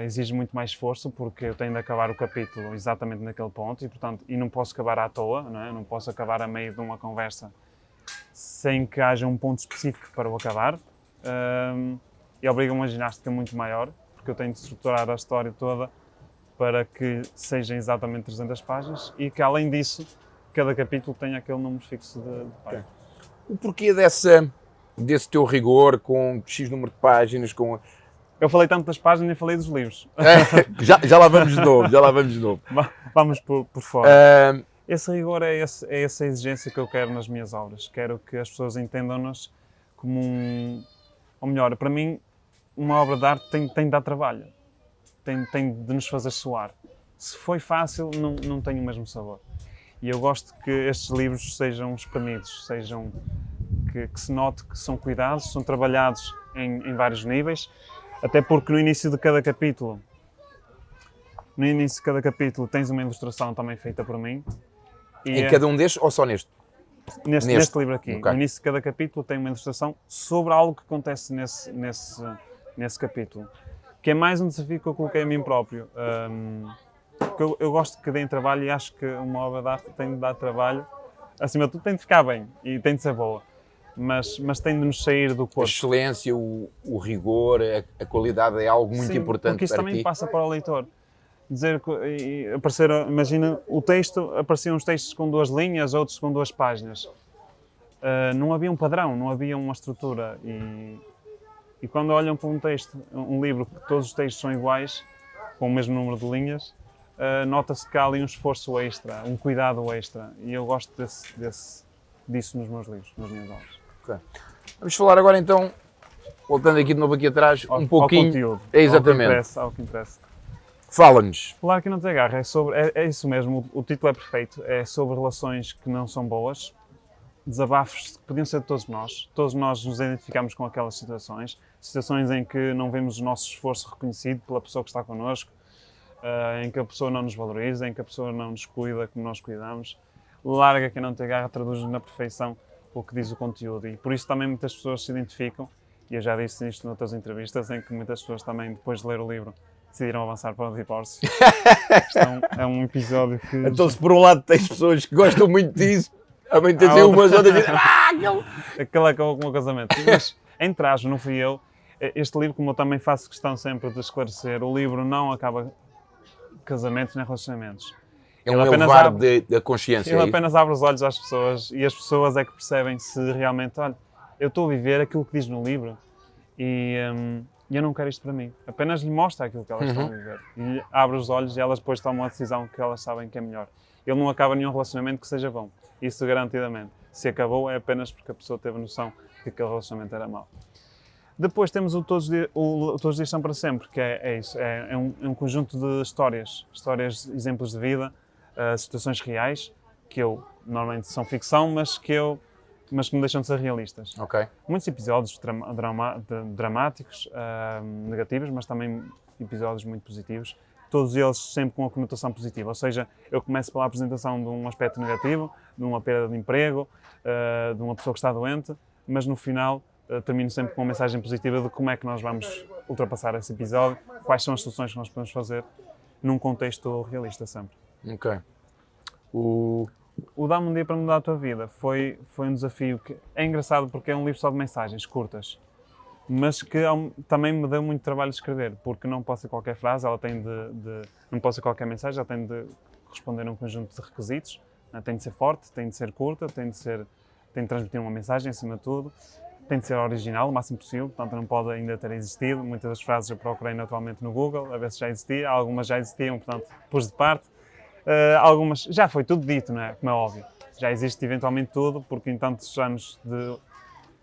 exige muito mais esforço, porque eu tenho de acabar o capítulo exatamente naquele ponto e, portanto, não posso acabar à toa, não é? Não posso acabar a meio de uma conversa sem que haja um ponto específico para o acabar. E obriga uma ginástica muito maior, porque eu tenho de estruturar a história toda para que sejam exatamente 300 páginas e que, além disso, cada capítulo tenha aquele número fixo de páginas. O porquê desse teu rigor com X número de páginas, com... Eu falei tanto das páginas e falei dos livros. Já lá vamos de novo, Vamos por fora. Esse rigor é essa exigência que eu quero nas minhas obras. Quero que as pessoas entendam-nas como ou melhor, para mim, uma obra de arte tem de dar trabalho. Tem de nos fazer suar. Se foi fácil, não tem o mesmo sabor. E eu gosto que estes livros sejam espremidos, que se note que são cuidados, são trabalhados em vários níveis, até porque no início de cada capítulo tens uma ilustração também feita por mim, Em cada um destes ou só neste? Neste livro aqui. Okay. No início de cada capítulo tem uma ilustração sobre algo que acontece nesse capítulo. Que é mais um desafio que eu coloquei a mim próprio. Porque eu gosto que deem trabalho e acho que uma obra de arte tem de dar trabalho. Acima de tudo tem de ficar bem e tem de ser boa. Mas tem de nos sair do corpo. A excelência, o rigor, a qualidade é algo muito importante porque isso para também ti. passa para o leitor. Dizer que imagina o texto, apareciam uns textos com 2 linhas, outros com 2 páginas. Não havia um padrão, não havia uma estrutura. E quando olham para um texto, um livro que todos os textos são iguais, com o mesmo número de linhas, nota-se que há ali um esforço extra, um cuidado extra. E eu gosto disso nos meus livros, nas minhas obras. Okay. Vamos falar agora então, voltando aqui de novo aqui atrás, um pouquinho... Ao conteúdo, exatamente. ao que interessa. Fala-nos. Falar que não te agarra, é isso mesmo, o título é perfeito, é sobre relações que não são boas, desabafos que podiam ser de todos nós nos identificamos com aquelas situações em que não vemos o nosso esforço reconhecido pela pessoa que está connosco, em que a pessoa não nos valoriza, em que a pessoa não nos cuida como nós cuidamos. Larga que não te agarra traduz na perfeição o que diz o conteúdo e por isso também muitas pessoas se identificam, e eu já disse isto noutras entrevistas, em que muitas pessoas também depois de ler o livro decidiram avançar para o divórcio. Isto é um episódio que... Então se por um lado tens pessoas que gostam muito disso, também tens umas outras que dizem aquele acabou com o meu casamento. Mas, entre aspas, não fui eu. Este livro, como eu também faço questão sempre de esclarecer, o livro não acaba casamentos nem relacionamentos. É um elevar da consciência. Ele apenas abre os olhos às pessoas e as pessoas é que percebem se realmente, olha, eu estou a viver aquilo que diz no livro e eu não quero isto para mim. Apenas lhe mostra aquilo que elas estão a viver. E abre os olhos e elas depois tomam a decisão que elas sabem que é melhor. Ele não acaba nenhum relacionamento que seja bom. Isso garantidamente. Se acabou é apenas porque a pessoa teve noção de que aquele relacionamento era mau. Depois temos o Todos os Dias São para Sempre, que é isso. É um conjunto de histórias, exemplos de vida, situações reais, que normalmente são ficção, mas que me deixam de ser realistas. Okay. Muitos episódios dramáticos, negativos, mas também episódios muito positivos. Todos eles sempre com uma conotação positiva, ou seja, eu começo pela apresentação de um aspecto negativo, de uma perda de emprego, de uma pessoa que está doente, mas no final termino sempre com uma mensagem positiva de como é que nós vamos ultrapassar esse episódio, quais são as soluções que nós podemos fazer num contexto realista sempre. Ok. O Dá-me um Dia para Mudar a Tua Vida foi um desafio que é engraçado porque é um livro só de mensagens curtas, mas que também me deu muito trabalho de escrever, porque não pode ser qualquer frase, ela tem não pode ser qualquer mensagem, ela tem de responder a um conjunto de requisitos, tem de ser forte, tem de ser curta, tem de transmitir uma mensagem acima de tudo, tem de ser original o máximo possível, portanto não pode ainda ter existido. Muitas das frases eu procurei atualmente no Google, a ver se já existia, algumas já existiam, portanto pus de parte. Algumas já foi tudo dito, não é? Como é óbvio. Já existe eventualmente tudo, porque em tantos anos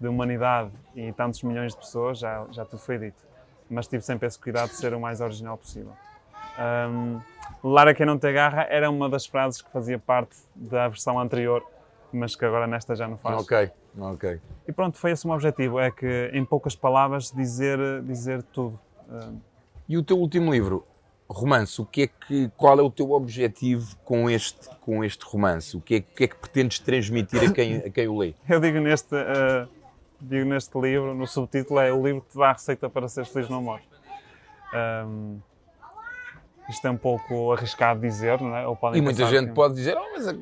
de humanidade e tantos milhões de pessoas já tudo foi dito. Mas tive sempre esse cuidado de ser o mais original possível. Lara quem não te agarra era uma das frases que fazia parte da versão anterior, mas que agora nesta já não faz. Ok. E pronto, foi esse o meu objetivo, é que em poucas palavras dizer tudo. E o teu último livro? Romance, qual é o teu objetivo com este romance? O que é que pretendes transmitir a quem o lê? Eu digo neste livro, no subtítulo, é o livro que te dá a receita para seres feliz no amor. Isto é um pouco arriscado dizer, não é? Ou e muita gente pode dizer,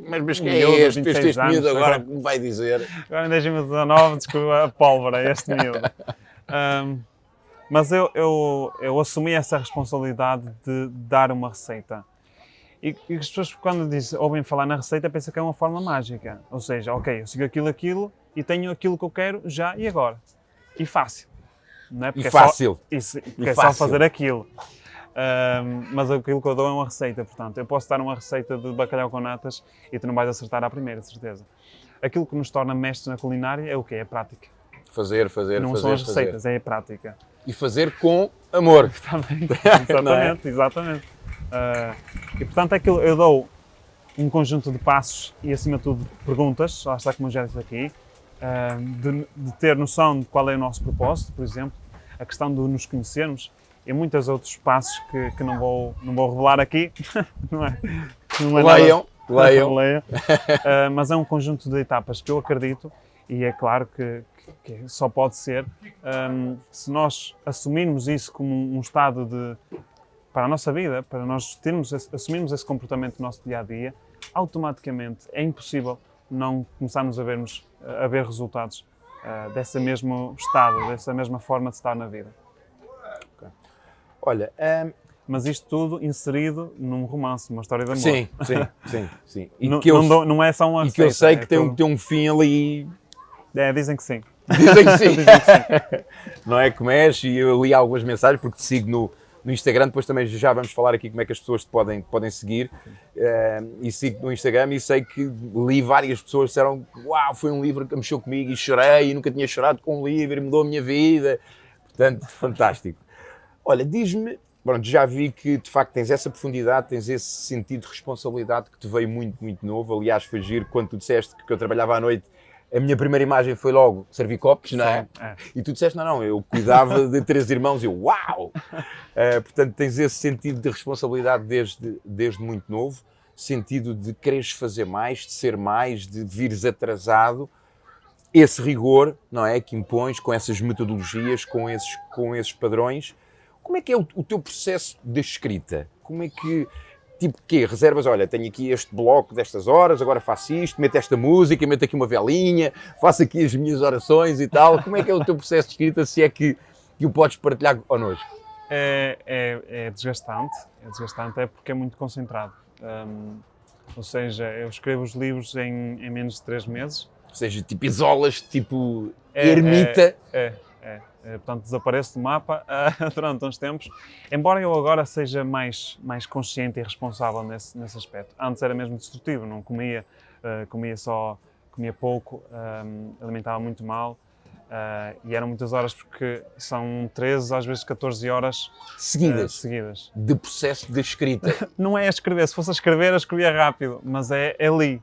mas que é este miúdo agora que me vai dizer? Agora em 2019 descobriu a pólvora, este miúdo. Mas eu assumi essa responsabilidade de dar uma receita. E as pessoas, quando ouvem falar na receita, pensam que é uma forma mágica. Ou seja, ok, eu sigo aquilo e tenho aquilo que eu quero já e agora. E fácil. Não é? Porque é só fazer aquilo. Mas aquilo que eu dou é uma receita, portanto, eu posso dar uma receita de bacalhau com natas e tu não vais acertar à primeira, de certeza. Aquilo que nos torna mestres na culinária é o quê? É a prática. Fazer. Não são as receitas, é a prática. E fazer com amor. Exatamente. E portanto eu dou um conjunto de passos e acima de tudo perguntas, lá está como eu já disse aqui, de ter noção de qual é o nosso propósito, por exemplo, a questão de nos conhecermos e muitos outros passos que não vou revelar aqui, não é? Leiam. Leiam. Mas é um conjunto de etapas que eu acredito, e é claro que só pode ser se nós assumirmos isso como um estado para a nossa vida, para nós assumirmos esse comportamento no nosso dia-a-dia, automaticamente é impossível não começarmos a ver resultados desse mesmo estado, dessa mesma forma de estar na vida. Okay. Olha, mas isto tudo inserido num romance, numa história de amor. Sim. E não é só uma receita. E que eu sei que tem um fim ali... Dizem que sim. Dizem que sim. Não é que mexe, e eu li algumas mensagens, porque te sigo no Instagram, depois também já vamos falar aqui como é que as pessoas te podem seguir, e sigo no Instagram e sei que li várias pessoas que disseram uau, foi um livro que mexeu comigo e chorei, e nunca tinha chorado com um livro e mudou a minha vida, portanto, fantástico. Olha, diz-me, pronto, já vi que de facto tens essa profundidade, tens esse sentido de responsabilidade que te veio muito, muito novo, aliás foi giro quando tu disseste que eu trabalhava à noite. A minha primeira imagem foi logo servir copos, não é? E tu disseste, não, eu cuidava de 3 irmãos e eu, uau! Portanto, tens esse sentido de responsabilidade desde muito novo, sentido de quereres fazer mais, de ser mais, de vires atrasado, esse rigor, não é? Que impões com essas metodologias, com esses padrões. Como é que é o teu processo de escrita? Como é que... Tipo quê? Reservas, olha, tenho aqui este bloco destas horas, agora faço isto, meto esta música, meto aqui uma velinha, faço aqui as minhas orações e tal. Como é que é o teu processo de escrita, se é que o podes partilhar connosco? É desgastante, é porque é muito concentrado. Ou seja, eu escrevo os livros em menos de 3 meses. Ou seja, tipo isolas, tipo ermita. Portanto, desapareço do mapa durante uns tempos, embora eu agora seja mais consciente e responsável nesse aspecto. Antes era mesmo destrutivo, não comia, comia pouco, alimentava muito mal, e eram muitas horas porque são 13, às vezes 14 horas seguidas. De processo de escrita. Não é a escrever, se fosse a escrever eu escrevia rápido, mas é ali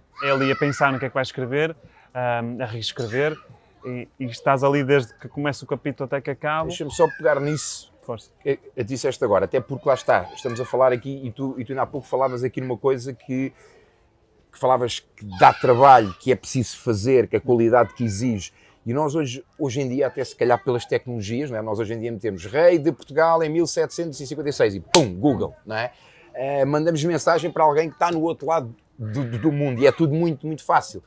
a pensar no que é que vais escrever, a reescrever. E estás ali desde que começa o capítulo até que acaba. Deixa-me só pegar nisso. Força. Eu disseste agora, até porque lá está, estamos a falar aqui e tu ainda há pouco falavas aqui numa coisa que falavas que dá trabalho, que é preciso fazer, que a qualidade que exige. E nós hoje em dia, até se calhar pelas tecnologias, não é? Nós hoje em dia metemos Rei de Portugal em 1756 e pum, Google, não é? Mandamos mensagem para alguém que está no outro lado do mundo e é tudo muito, muito fácil.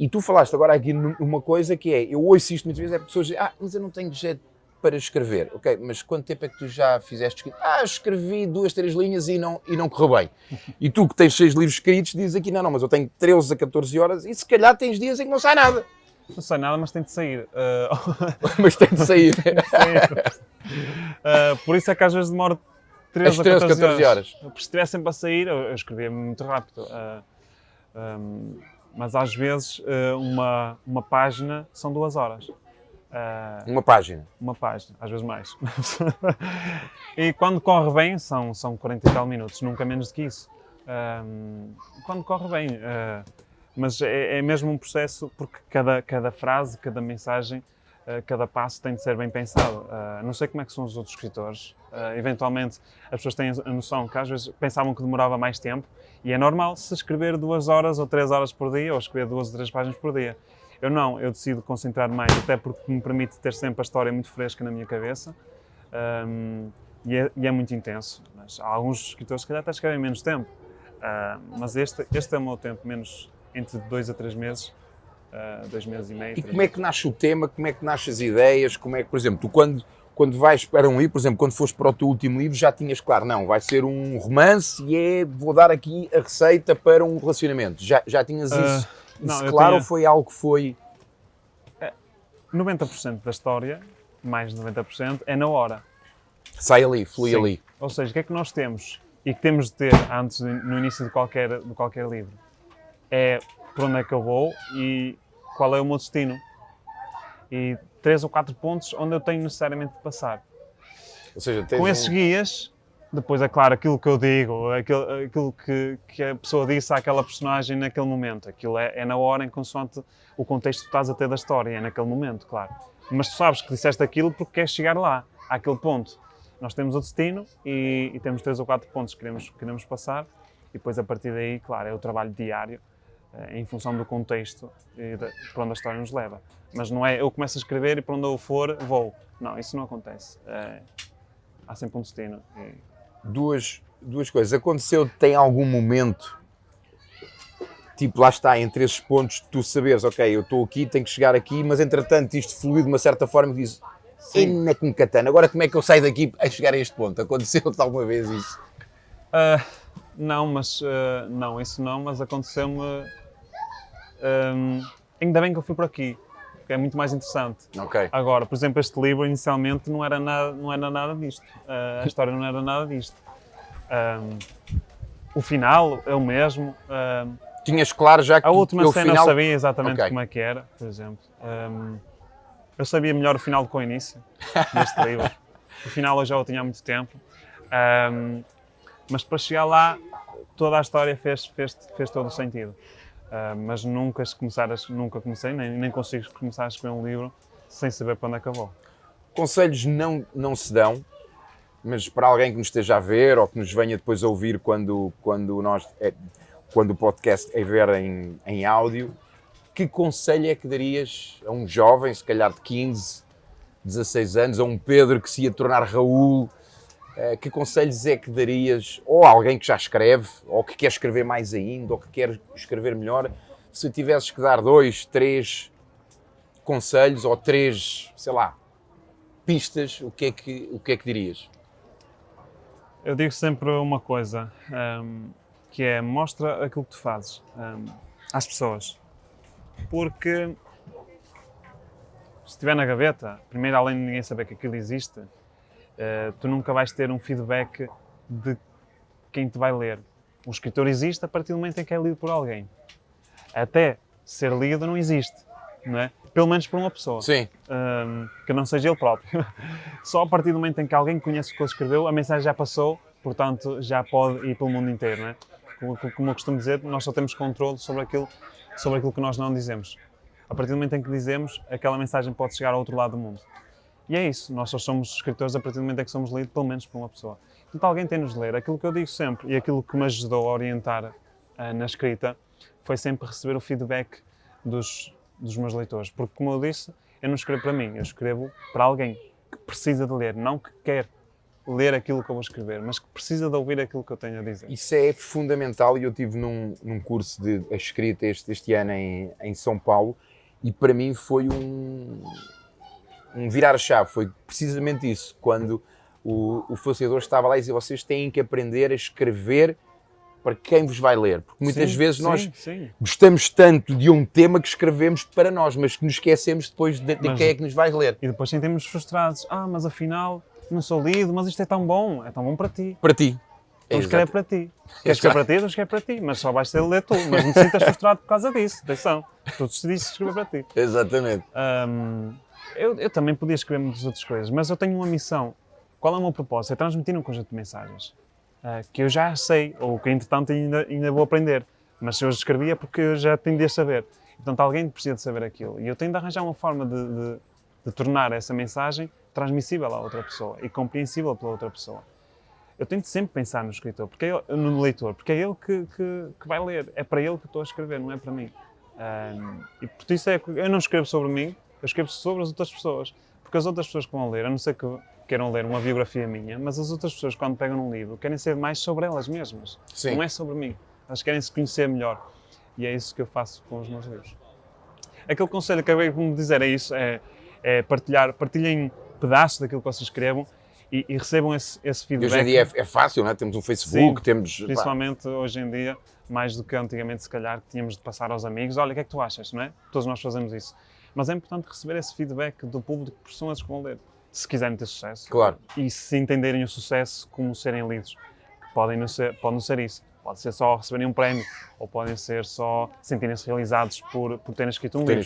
E tu falaste agora aqui numa coisa que é, eu ouço isto muitas vezes, é pessoas dizem, mas eu não tenho jeito para escrever. Ok, mas quanto tempo é que tu já fizeste escrito? Escrevi 2, 3 linhas e não correu bem. E tu que tens 6 livros escritos dizes aqui, não, mas eu tenho 13 a 14 horas e se calhar tens dias em que não sai nada. Não sai nada, mas tem de sair. Mas tem de sair. Por isso é que às vezes demoro 13 a 14 horas. Se estivesse sempre a sair, eu escrevia muito rápido. Mas às vezes uma página são 2 horas. Uma página? Uma página, às vezes mais. E quando corre bem são 40 e tal minutos, nunca menos do que isso. Quando corre bem. Mas é mesmo um processo porque cada frase, cada mensagem, cada passo tem de ser bem pensado. Não sei como é que são os outros escritores. Eventualmente as pessoas têm a noção que às vezes pensavam que demorava mais tempo e é normal se escrever 2 horas ou 3 horas por dia ou escrever 2 ou 3 páginas por dia. Eu não, eu decido concentrar mais, até porque me permite ter sempre a história muito fresca na minha cabeça e é muito intenso. Mas há alguns escritores que até escrevem menos tempo, mas este é o meu tempo, menos entre 2 a 3 meses. 2 meses e meio. E como é que nasce o tema, como é que nascem as ideias, como é que, por exemplo, tu quando vais para um livro, por exemplo, quando foste para o teu último livro, já tinhas claro, não, vai ser um romance e vou dar aqui a receita para um relacionamento. Já tinhas isso claro ou foi algo que foi... 90% da história, mais de 90%, é na hora. Sai ali, flui ali. Ou seja, o que é que nós temos e que temos de ter antes, no início de qualquer livro? É por onde é que eu vou e qual é o meu destino. E 3 ou 4 pontos onde eu tenho necessariamente de passar. Ou seja, com esses guias, depois é claro aquilo que eu digo, aquilo que a pessoa disse àquela personagem naquele momento. Aquilo é na hora, em consoante o contexto que estás a ter da história, é naquele momento, claro. Mas tu sabes que disseste aquilo porque queres chegar lá, àquele ponto. Nós temos o destino e temos 3 ou 4 pontos que queremos passar E depois, a partir daí, claro, é o trabalho diário, em função do contexto e para onde a história nos leva. Mas não é eu começo a escrever e para onde eu for, vou. Não, isso não acontece. Há sempre um destino. Duas coisas. Aconteceu, tem algum momento, tipo, lá está, entre esses pontos, tu saberes, ok, eu estou aqui, tenho que chegar aqui, mas entretanto isto fluiu de uma certa forma e dizes, ainda com catana, agora como é que eu saio daqui a chegar a este ponto? Aconteceu-te alguma vez isso? Não, não, isso não, mas aconteceu-me. Ainda bem que eu fui por aqui, que é muito mais interessante. Ok. Agora, por exemplo, este livro inicialmente não era nada disto. A história não era nada disto. O final é o mesmo. Tinhas claro já que a última o cena final... eu sabia exatamente como é que era, por exemplo. Eu sabia melhor o final do que o início deste livro. O final eu já o tinha há muito tempo. Mas para chegar lá, toda a história fez todo o sentido. Mas nunca comecei, nem consigo começar a escrever um livro sem saber para onde acabou. Conselhos não se dão, mas para alguém que nos esteja a ver ou que nos venha depois a ouvir quando o podcast é ver em áudio, que conselho é que darias a um jovem, se calhar de 15, 16 anos, a um Pedro que se ia tornar Raul? Que conselhos é que darias, ou a alguém que já escreve, ou que quer escrever mais ainda, ou que quer escrever melhor, se tivesses que dar 2, 3 conselhos, ou 3, sei lá, pistas, o que é que dirias? Eu digo sempre uma coisa, que é, mostra aquilo que tu fazes às pessoas. Porque se estiver na gaveta, primeiro, além de ninguém saber que aquilo existe, tu nunca vais ter um feedback de quem te vai ler. O escritor existe a partir do momento em que é lido por alguém. Até ser lido não existe, não é? Pelo menos por uma pessoa. Sim. Que não seja ele próprio. Só a partir do momento em que alguém conhece o que ele escreveu, a mensagem já passou, portanto já pode ir pelo mundo inteiro, não é? Como eu costumo dizer, nós só temos controle sobre aquilo que nós não dizemos. A partir do momento em que dizemos, aquela mensagem pode chegar ao outro lado do mundo. E é isso, nós só somos escritores a partir do momento em que somos lidos, pelo menos por uma pessoa. Então alguém tem-nos de ler. Aquilo que eu digo sempre, e aquilo que me ajudou a orientar na escrita, foi sempre receber o feedback dos meus leitores. Porque, como eu disse, eu não escrevo para mim, eu escrevo para alguém que precisa de ler, não que quer ler aquilo que eu vou escrever, mas que precisa de ouvir aquilo que eu tenho a dizer. Isso é fundamental, e eu estive num curso de escrita este ano em São Paulo, e para mim foi um virar a chave, foi precisamente isso, quando o facilitador estava lá e dizia, vocês têm que aprender a escrever para quem vos vai ler, porque muitas vezes nós gostamos tanto de um tema que escrevemos para nós, mas que nos esquecemos depois de quem é que nos vai ler. E depois sentimos frustrados, mas afinal não sou lido, mas isto é tão bom para ti. Para ti. Então escreve para ti. Queres escrever para ti? Então escreve para ti, mas só vais ser ler tu, mas não te sintas frustrado por causa disso, atenção, tu decidiste escrever para ti. Exatamente. Eu também podia escrever muitas outras coisas, mas eu tenho uma missão. Qual é o meu propósito? É transmitir um conjunto de mensagens que eu já sei, ou que entretanto ainda vou aprender. Mas se eu escrevia é porque eu já tendia a saber. Portanto, alguém precisa de saber aquilo. E eu tenho de arranjar uma forma de tornar essa mensagem transmissível à outra pessoa e compreensível pela outra pessoa. Eu tenho de sempre pensar no escritor, no leitor, porque é ele que vai ler. É para ele que eu estou a escrever, não é para mim. E por isso é que eu não escrevo sobre mim, eu escrevo sobre as outras pessoas. Porque as outras pessoas que vão ler, a não ser que queiram ler uma biografia minha, mas as outras pessoas, quando pegam um livro, querem ser mais sobre elas mesmas. Sim. Não é sobre mim. Elas querem se conhecer melhor. E é isso que eu faço com os meus livros. Aquele conselho que eu acabei de me dizer é isso, é partilhem pedaços daquilo que vocês escrevam e recebam esse feedback. E hoje em dia é fácil, não é? Temos um Facebook, Sim, temos... principalmente hoje em dia, mais do que antigamente, se calhar, que tínhamos de passar aos amigos. Olha, o que é que tu achas, não é? Todos nós fazemos isso. Mas é importante receber esse feedback do público, por pessoas que vão ler. Se quiserem ter sucesso. Claro. E se entenderem o sucesso como serem lidos. Que pode não ser isso. Pode ser só receberem um prémio. Ou podem ser só sentirem-se realizados por terem escrito um livro.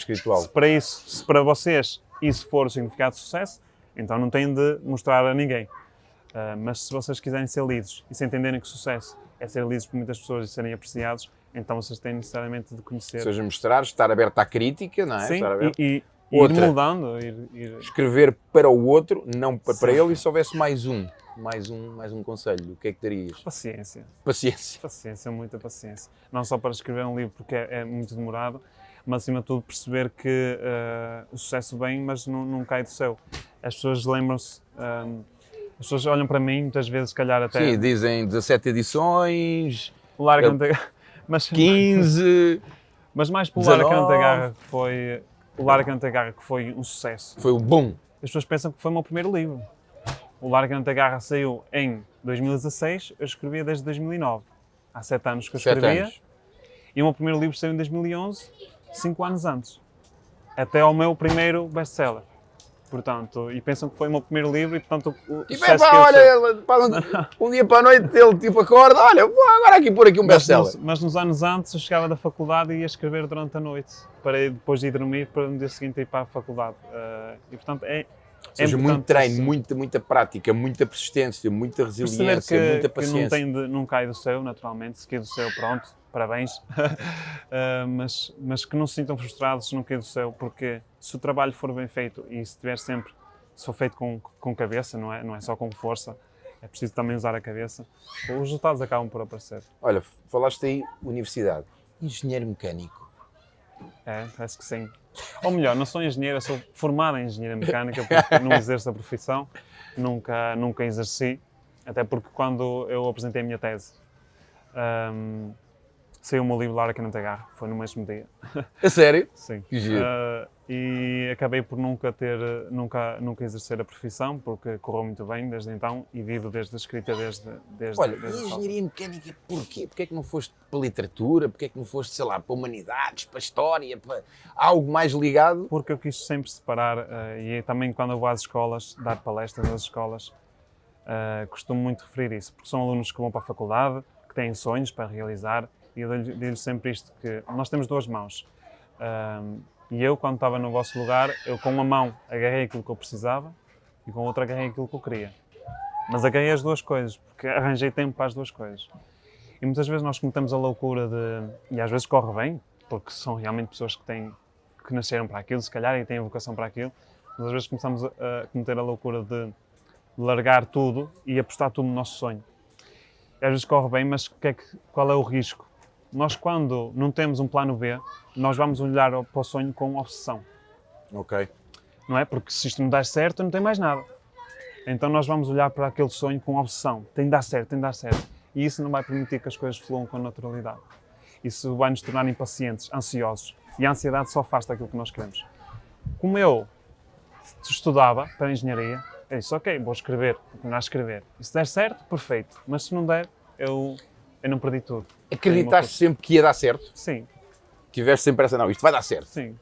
Se para vocês isso for o significado de sucesso, então não têm de mostrar a ninguém. Mas se vocês quiserem ser lidos e se entenderem que o sucesso é ser lidos por muitas pessoas e serem apreciados, então vocês têm necessariamente de conhecer. Ou seja, mostrar, estar aberto à crítica, não é? Sim, ir mudando. Escrever para o outro, não para ele, e se houvesse mais um mais um conselho, o que é que darias? Paciência. Paciência. Paciência, muita paciência. Não só para escrever um livro porque é muito demorado, mas acima de tudo perceber que o sucesso vem, mas não cai do céu. As pessoas lembram-se, as pessoas olham para mim muitas vezes, se calhar até... Sim, dizem 17 edições, O Larga Não Te Agarra, mas 15... Mas mais pelo 19. Larga Não Te Agarra, que foi... O Larga Não Te Agarra, que foi um sucesso. Foi o boom. As pessoas pensam que foi o meu primeiro livro. O Larga Não Te Agarra saiu em 2016, eu escrevia desde 2009. Há 7 anos que eu 7 escrevia. anos. E o meu primeiro livro saiu em 2011, 5 anos antes. Até ao meu primeiro best-seller. Portanto, e pensam que foi o meu primeiro livro e, portanto, o Tipo, sucesso que pá, eu olha, pá, um dia para a noite ele tipo acorda, olha, vou agora aqui pôr aqui um best-seller. Mas nos anos antes eu chegava da faculdade e ia escrever durante a noite, para depois de ir dormir, para no dia seguinte ir para a faculdade. E portanto Ou seja, muito treino, muita prática, muita persistência, muita resiliência, muita paciência. Que não cai do céu, naturalmente, se cai do céu, pronto, parabéns. Mas que não se sintam frustrados se não cai do céu, porque se o trabalho for bem feito e se for feito com cabeça, não é só com força, é preciso também usar a cabeça, os resultados acabam por aparecer. Olha, falaste aí universidade, engenheiro mecânico. É, parece que sim. Ou melhor, não sou engenheiro, sou formado em engenharia mecânica, porque não exerço a profissão, nunca exerci, até porque quando eu apresentei a minha tese, saiu o meu livro Larga Não Te Agarra, foi no mesmo dia. A sério? Sim. Que giro. E acabei por nunca exercer a profissão, porque correu muito bem desde então e vivo desde a escrita desde Olha, desde e engenharia mecânica porquê? Porquê é que não foste para a literatura? Porquê é que não foste, sei lá, para humanidades, para a história, para algo mais ligado? Porque eu quis sempre separar, e também quando eu vou às escolas, dar palestras nas escolas, costumo muito referir isso, porque são alunos que vão para a faculdade, que têm sonhos para realizar, e eu digo sempre isto, que nós temos duas mãos. E eu, quando estava no vosso lugar, eu com uma mão agarrei aquilo que eu precisava e com a outra agarrei aquilo que eu queria. Mas agarrei as duas coisas, porque arranjei tempo para as duas coisas. E muitas vezes nós cometemos a loucura de... E às vezes corre bem, porque são realmente pessoas que nasceram para aquilo, se calhar, e têm a vocação para aquilo. Mas às vezes começamos a cometer a loucura de largar tudo e apostar tudo no nosso sonho. E às vezes corre bem, mas qual é o risco? Nós, quando não temos um plano B, nós vamos olhar para o sonho com obsessão. Ok. Não é? Porque se isto não der certo, não tem mais nada. Então nós vamos olhar para aquele sonho com obsessão. Tem de dar certo, tem de dar certo. E isso não vai permitir que as coisas fluam com naturalidade. Isso vai nos tornar impacientes, ansiosos. E a ansiedade só afasta aquilo que nós queremos. Como eu estudava para a engenharia, eu disse, ok, vou escrever, vou continuar a escrever. E se der certo, perfeito. Mas se não der, eu não perdi tudo. Acreditaste sempre que ia dar certo? Sim. Tiveste sempre essa, não, isto vai dar certo. Sim.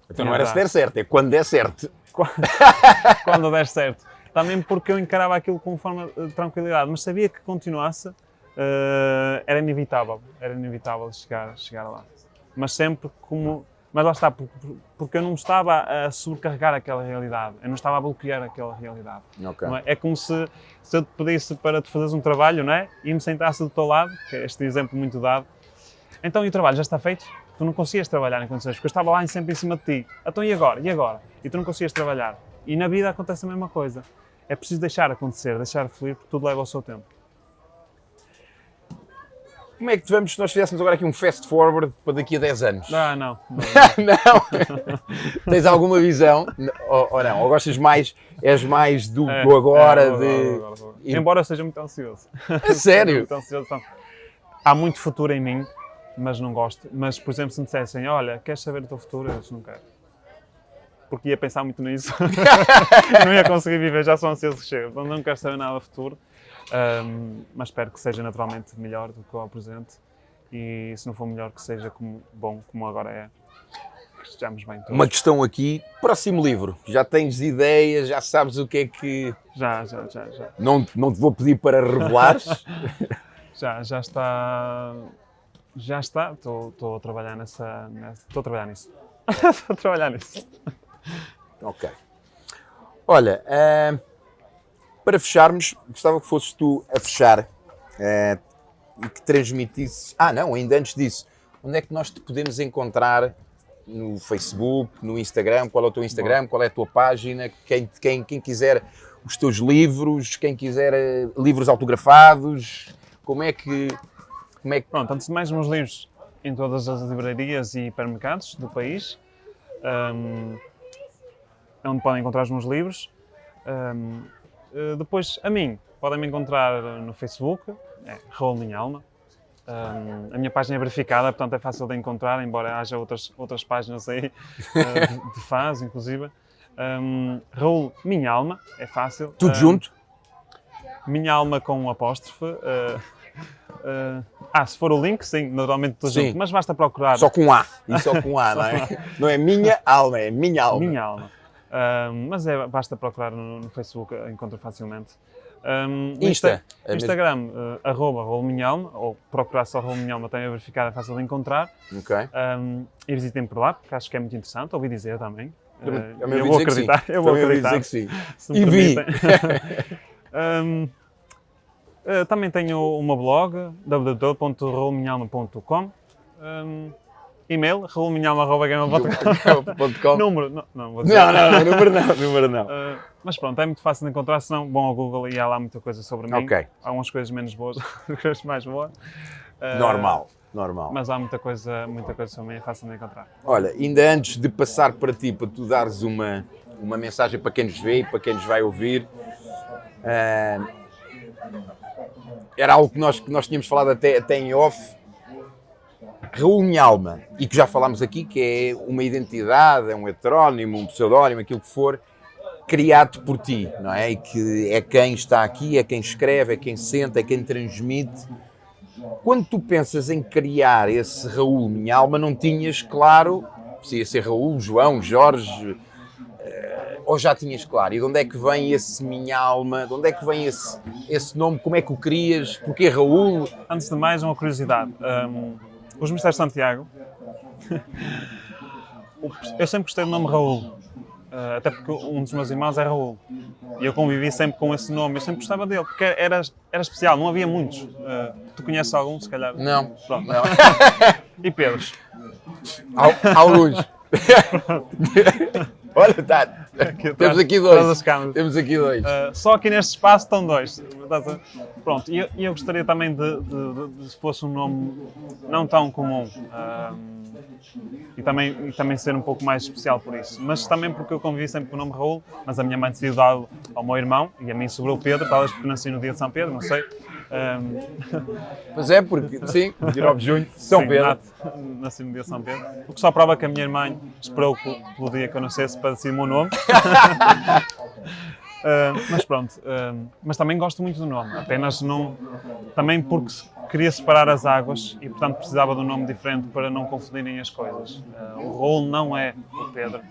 Então não era se der certo, é quando der certo. Quando der certo. Também porque eu encarava aquilo com forma de tranquilidade, mas sabia que continuasse, era inevitável chegar lá. Mas sempre como... Mas lá está, porque eu não estava a sobrecarregar aquela realidade, eu não estava a bloquear aquela realidade. Okay. Não é? É como se eu te pedisse para tu fazeres um trabalho, não é? E me sentasse do teu lado, que é este exemplo muito dado. Então, e o trabalho já está feito? Tu não conseguias trabalhar em condições, porque eu estava lá sempre em cima de ti. Então, e agora? E agora? E tu não conseguias trabalhar. E na vida acontece a mesma coisa. É preciso deixar acontecer, deixar fluir, porque tudo leva o seu tempo. Como é que te vamos se nós fizéssemos agora aqui um fast forward para daqui a 10 anos? Não. Não? Tens alguma visão? Ou não? Ou gostas mais, és mais do agora? Agora. Embora eu seja muito ansioso. É sério? Muito ansioso. Então, há muito futuro em mim, mas não gosto. Mas, por exemplo, se me dissessem, olha, queres saber do teu futuro? Eu não quero. Porque ia pensar muito nisso. Não ia conseguir viver, já sou ansioso que chego. Então não quero saber nada do futuro. Mas espero que seja naturalmente melhor do que o presente e se não for melhor que seja bom como agora é, que estejamos bem todos. Uma questão aqui, próximo livro, já tens ideias, já sabes o que é que... Já. Não te vou pedir para revelares? Já está, estou a trabalhar nisso. Estou a trabalhar nisso. Ok. Olha, para fecharmos, gostava que fosses tu a fechar e que transmitisses... ainda antes disso, onde é que nós te podemos encontrar no Facebook, no Instagram? Qual é o teu Instagram? Qual é a tua página? Quem quiser os teus livros, quem quiser livros autografados, como é que... Pronto, antes de mais, meus livros em todas as livrarias e hipermercados do país, é onde podem encontrar os meus livros. Depois, a mim, podem me encontrar no Facebook, Raul Minhalma. A minha página é verificada, portanto é fácil de encontrar, embora haja outras páginas aí de fãs, inclusive. Raul Minhalma, é fácil. Tudo junto? Minhalma com um apóstrofe. Se for o link, sim, naturalmente tudo junto, mas basta procurar. Só com A, e só com A, não é? Não é minha alma, é minha alma. Minha alma. Mas basta procurar no Facebook, encontra facilmente. Instagram, @Raul Minhalma, ou procurar só Raul Minhalma, também é verificado, é fácil de encontrar. Ok. E visitem por lá, porque acho que é muito interessante, ouvi dizer também. Eu vou acreditar, eu vou acreditar. Que sim. E vi! Também tenho o meu blog, www.raulminhalma.com. E-mail, raulminhalma@gmail.com. Número, não vou dizer. Número não. Mas pronto, é muito fácil de encontrar, senão vão ao Google e há lá muita coisa sobre mim. Ok. Há umas coisas menos boas, outras mais boas. Normal. Mas há muita coisa sobre mim, é fácil de encontrar. Olha, ainda antes de passar para ti, para tu dares uma mensagem para quem nos vê e para quem nos vai ouvir, era algo que nós tínhamos falado até em off. Raul Minhalma, e que já falámos aqui, que é uma identidade, é um heterónimo, um pseudónimo, aquilo que for, criado por ti, não é? E que é quem está aqui, é quem escreve, é quem sente, é quem transmite. Quando tu pensas em criar esse Raul Minhalma, não tinhas claro se ia ser Raul, João, Jorge, ou já tinhas claro? E de onde é que vem esse Minhalma? De onde é que vem esse nome? Como é que o crias? Porquê Raul? Antes de mais, uma curiosidade. Os Mistérios de Santiago, eu sempre gostei do nome Raul, até porque um dos meus irmãos é Raul, e eu convivi sempre com esse nome, eu sempre gostava dele, porque era especial, não havia muitos. Tu conheces algum, se calhar? Não. Pronto. Não. E Pedros? Alguns. Olha, temos aqui dois. Só aqui neste espaço estão dois. Pronto, e eu gostaria também de se fosse um nome não tão comum e também ser um pouco mais especial por isso. Mas também porque eu convivi sempre com o nome Raul, mas a minha mãe decidiu dá-lo ao meu irmão e a mim sobrou Pedro, talvez porque nasci no dia de São Pedro, não sei. Pois é, porque sim, 19 de junho, São Pedro. Nasci no dia de São Pedro. O que só prova que a minha irmã esperou pelo dia que eu nascesse para decidir o meu nome. Mas pronto, mas também gosto muito do nome, apenas não, também porque queria separar as águas e portanto precisava de um nome diferente para não confundirem as coisas. O Raul não é o Pedro.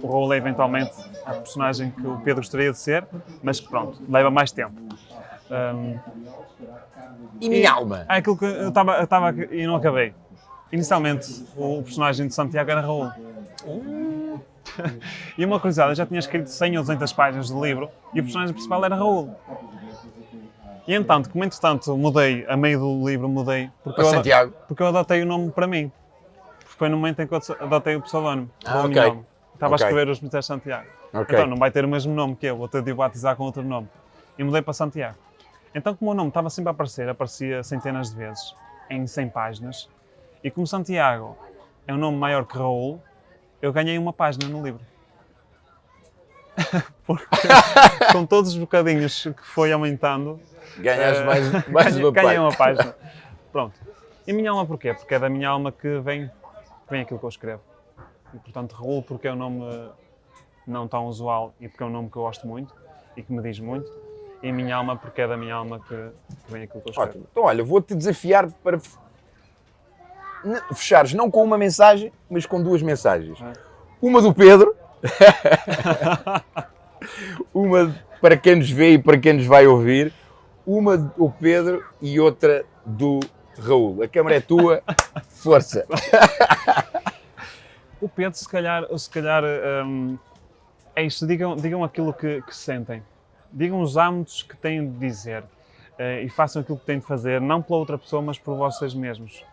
O Raul é eventualmente a personagem que o Pedro gostaria de ser, mas que pronto, leva mais tempo. E Minhalma? É aquilo que eu estava e não acabei. Inicialmente o personagem de Santiago era Raul. E uma curiosidade, eu já tinha escrito 100 ou 200 páginas do livro e o personagem principal era Raul. E entanto, como entretanto mudei, a meio do livro porque eu adotei o nome para mim. Foi no momento em que eu adotei o pseudónimo. Ok. Estava a escrever os Mistérios de Santiago. Okay. Então não vai ter o mesmo nome que eu, vou ter de o batizar com outro nome. E mudei para Santiago. Então como o nome estava sempre a aparecer, aparecia centenas de vezes, em 100 páginas, e como Santiago é um nome maior que Raul, eu ganhei uma página no livro. Porque com todos os bocadinhos que foi aumentando... Ganhaste mais uma página. Ganhei uma página. Pronto. E minha alma porquê? Porque é da minha alma que vem aquilo que eu escrevo. E portanto Raul porque é um nome não tão usual e porque é um nome que eu gosto muito e que me diz muito. E minha alma porque é da minha alma que vem aquilo que eu escrevo. Ótimo. Então olha, vou-te desafiar para fechares não com uma mensagem, mas com duas mensagens. Uma do Pedro, uma para quem nos vê e para quem nos vai ouvir, uma do Pedro e outra do Raul. A câmara é tua, força! O Pedro, se calhar é isto, digam aquilo que sentem. Digam os âmbitos que têm de dizer e façam aquilo que têm de fazer, não pela outra pessoa, mas por vocês mesmos.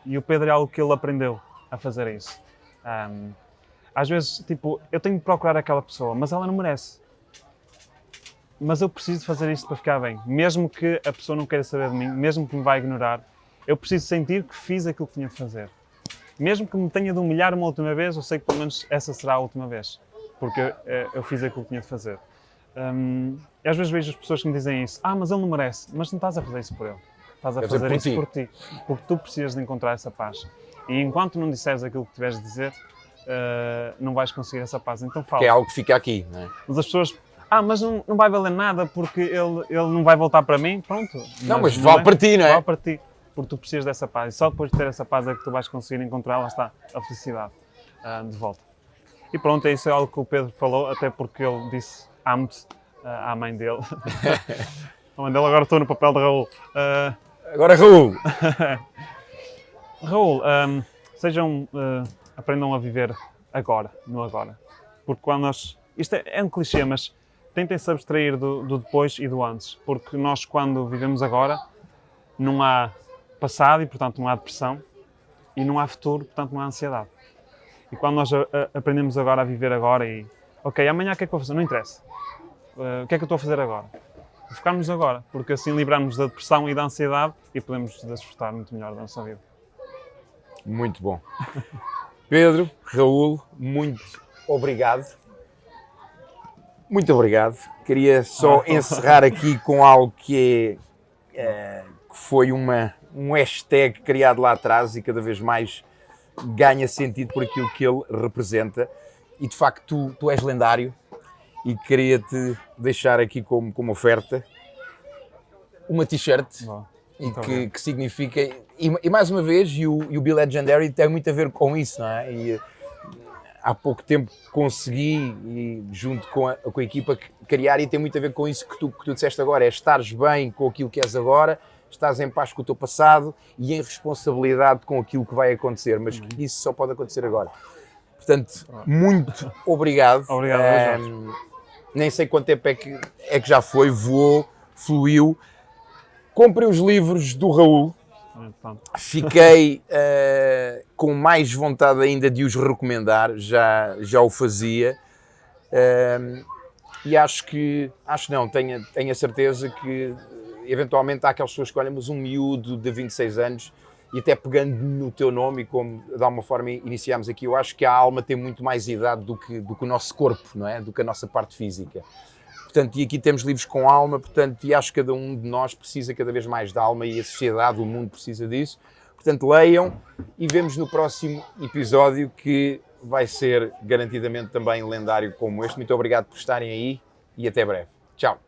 E o Pedro é algo que ele aprendeu a fazer isso. Às vezes, tipo, eu tenho de procurar aquela pessoa, mas ela não merece. Mas eu preciso fazer isto para ficar bem. Mesmo que a pessoa não queira saber de mim, mesmo que me vá ignorar, eu preciso sentir que fiz aquilo que tinha de fazer. Mesmo que me tenha de humilhar uma última vez, eu sei que pelo menos essa será a última vez. Porque eu fiz aquilo que tinha de fazer. E às vezes vejo as pessoas que me dizem isso. Mas ele não merece. Mas não estás a fazer isso por ele. Estás a fazer isso por ti. Porque tu precisas de encontrar essa paz. E enquanto não disseres aquilo que tiveres de dizer, não vais conseguir essa paz. Então fala. Que é algo que fica aqui, não é? Mas as pessoas... mas não vai valer nada porque ele não vai voltar para mim. Pronto. Não, mas vale para ti, não é? Vale para ti. Porque tu precisas dessa paz. E só depois de ter essa paz é que tu vais conseguir encontrar, lá está, a felicidade de volta. E pronto, isso é algo que o Pedro falou, até porque ele disse amo-te à mãe dele. A mãe dele, agora estou no papel de Raul. Agora, Raul! Raul, aprendam a viver agora, no agora. Porque quando nós... Isto é um clichê, mas tentem se abstrair do depois e do antes. Porque nós, quando vivemos agora, não há passado e, portanto, não há depressão. E não há futuro, portanto, não há ansiedade. E quando nós aprendemos agora a viver agora e... Ok, amanhã o que é que eu vou fazer? Não interessa. O que é que eu estou a fazer agora? Focarmos agora, porque assim livramos da depressão e da ansiedade e podemos desfrutar muito melhor da nossa vida. Muito bom. Pedro, Raul, muito obrigado. Muito obrigado. Queria só encerrar aqui com algo que foi um hashtag criado lá atrás e cada vez mais ganha sentido por aquilo que ele representa. E de facto tu és lendário e queria-te deixar aqui como oferta uma t-shirt que significa, e mais uma vez, e o Be Legendary tem muito a ver com isso, não é? E há pouco tempo consegui, e junto com a equipa, criar, e tem muito a ver com isso que tu disseste agora, é estares bem com aquilo que és agora, estás em paz com o teu passado e em responsabilidade com aquilo que vai acontecer, mas isso só pode acontecer agora. Portanto, muito obrigado. Obrigado. Nem sei quanto tempo é que já foi, voou, fluiu. Comprei os livros do Raul. Fiquei com mais vontade ainda de os recomendar, já o fazia. E tenho a certeza que eventualmente há aquelas pessoas que olham, mas um miúdo de 26 anos, e até pegando no teu nome, e como de alguma forma iniciámos aqui, eu acho que a alma tem muito mais idade do que o nosso corpo, não é? Do que a nossa parte física. Portanto, e aqui temos livros com alma, portanto, e acho que cada um de nós precisa cada vez mais de alma, e a sociedade, o mundo precisa disso. Portanto, leiam e vemos no próximo episódio, que vai ser garantidamente também lendário como este. Muito obrigado por estarem aí e até breve. Tchau!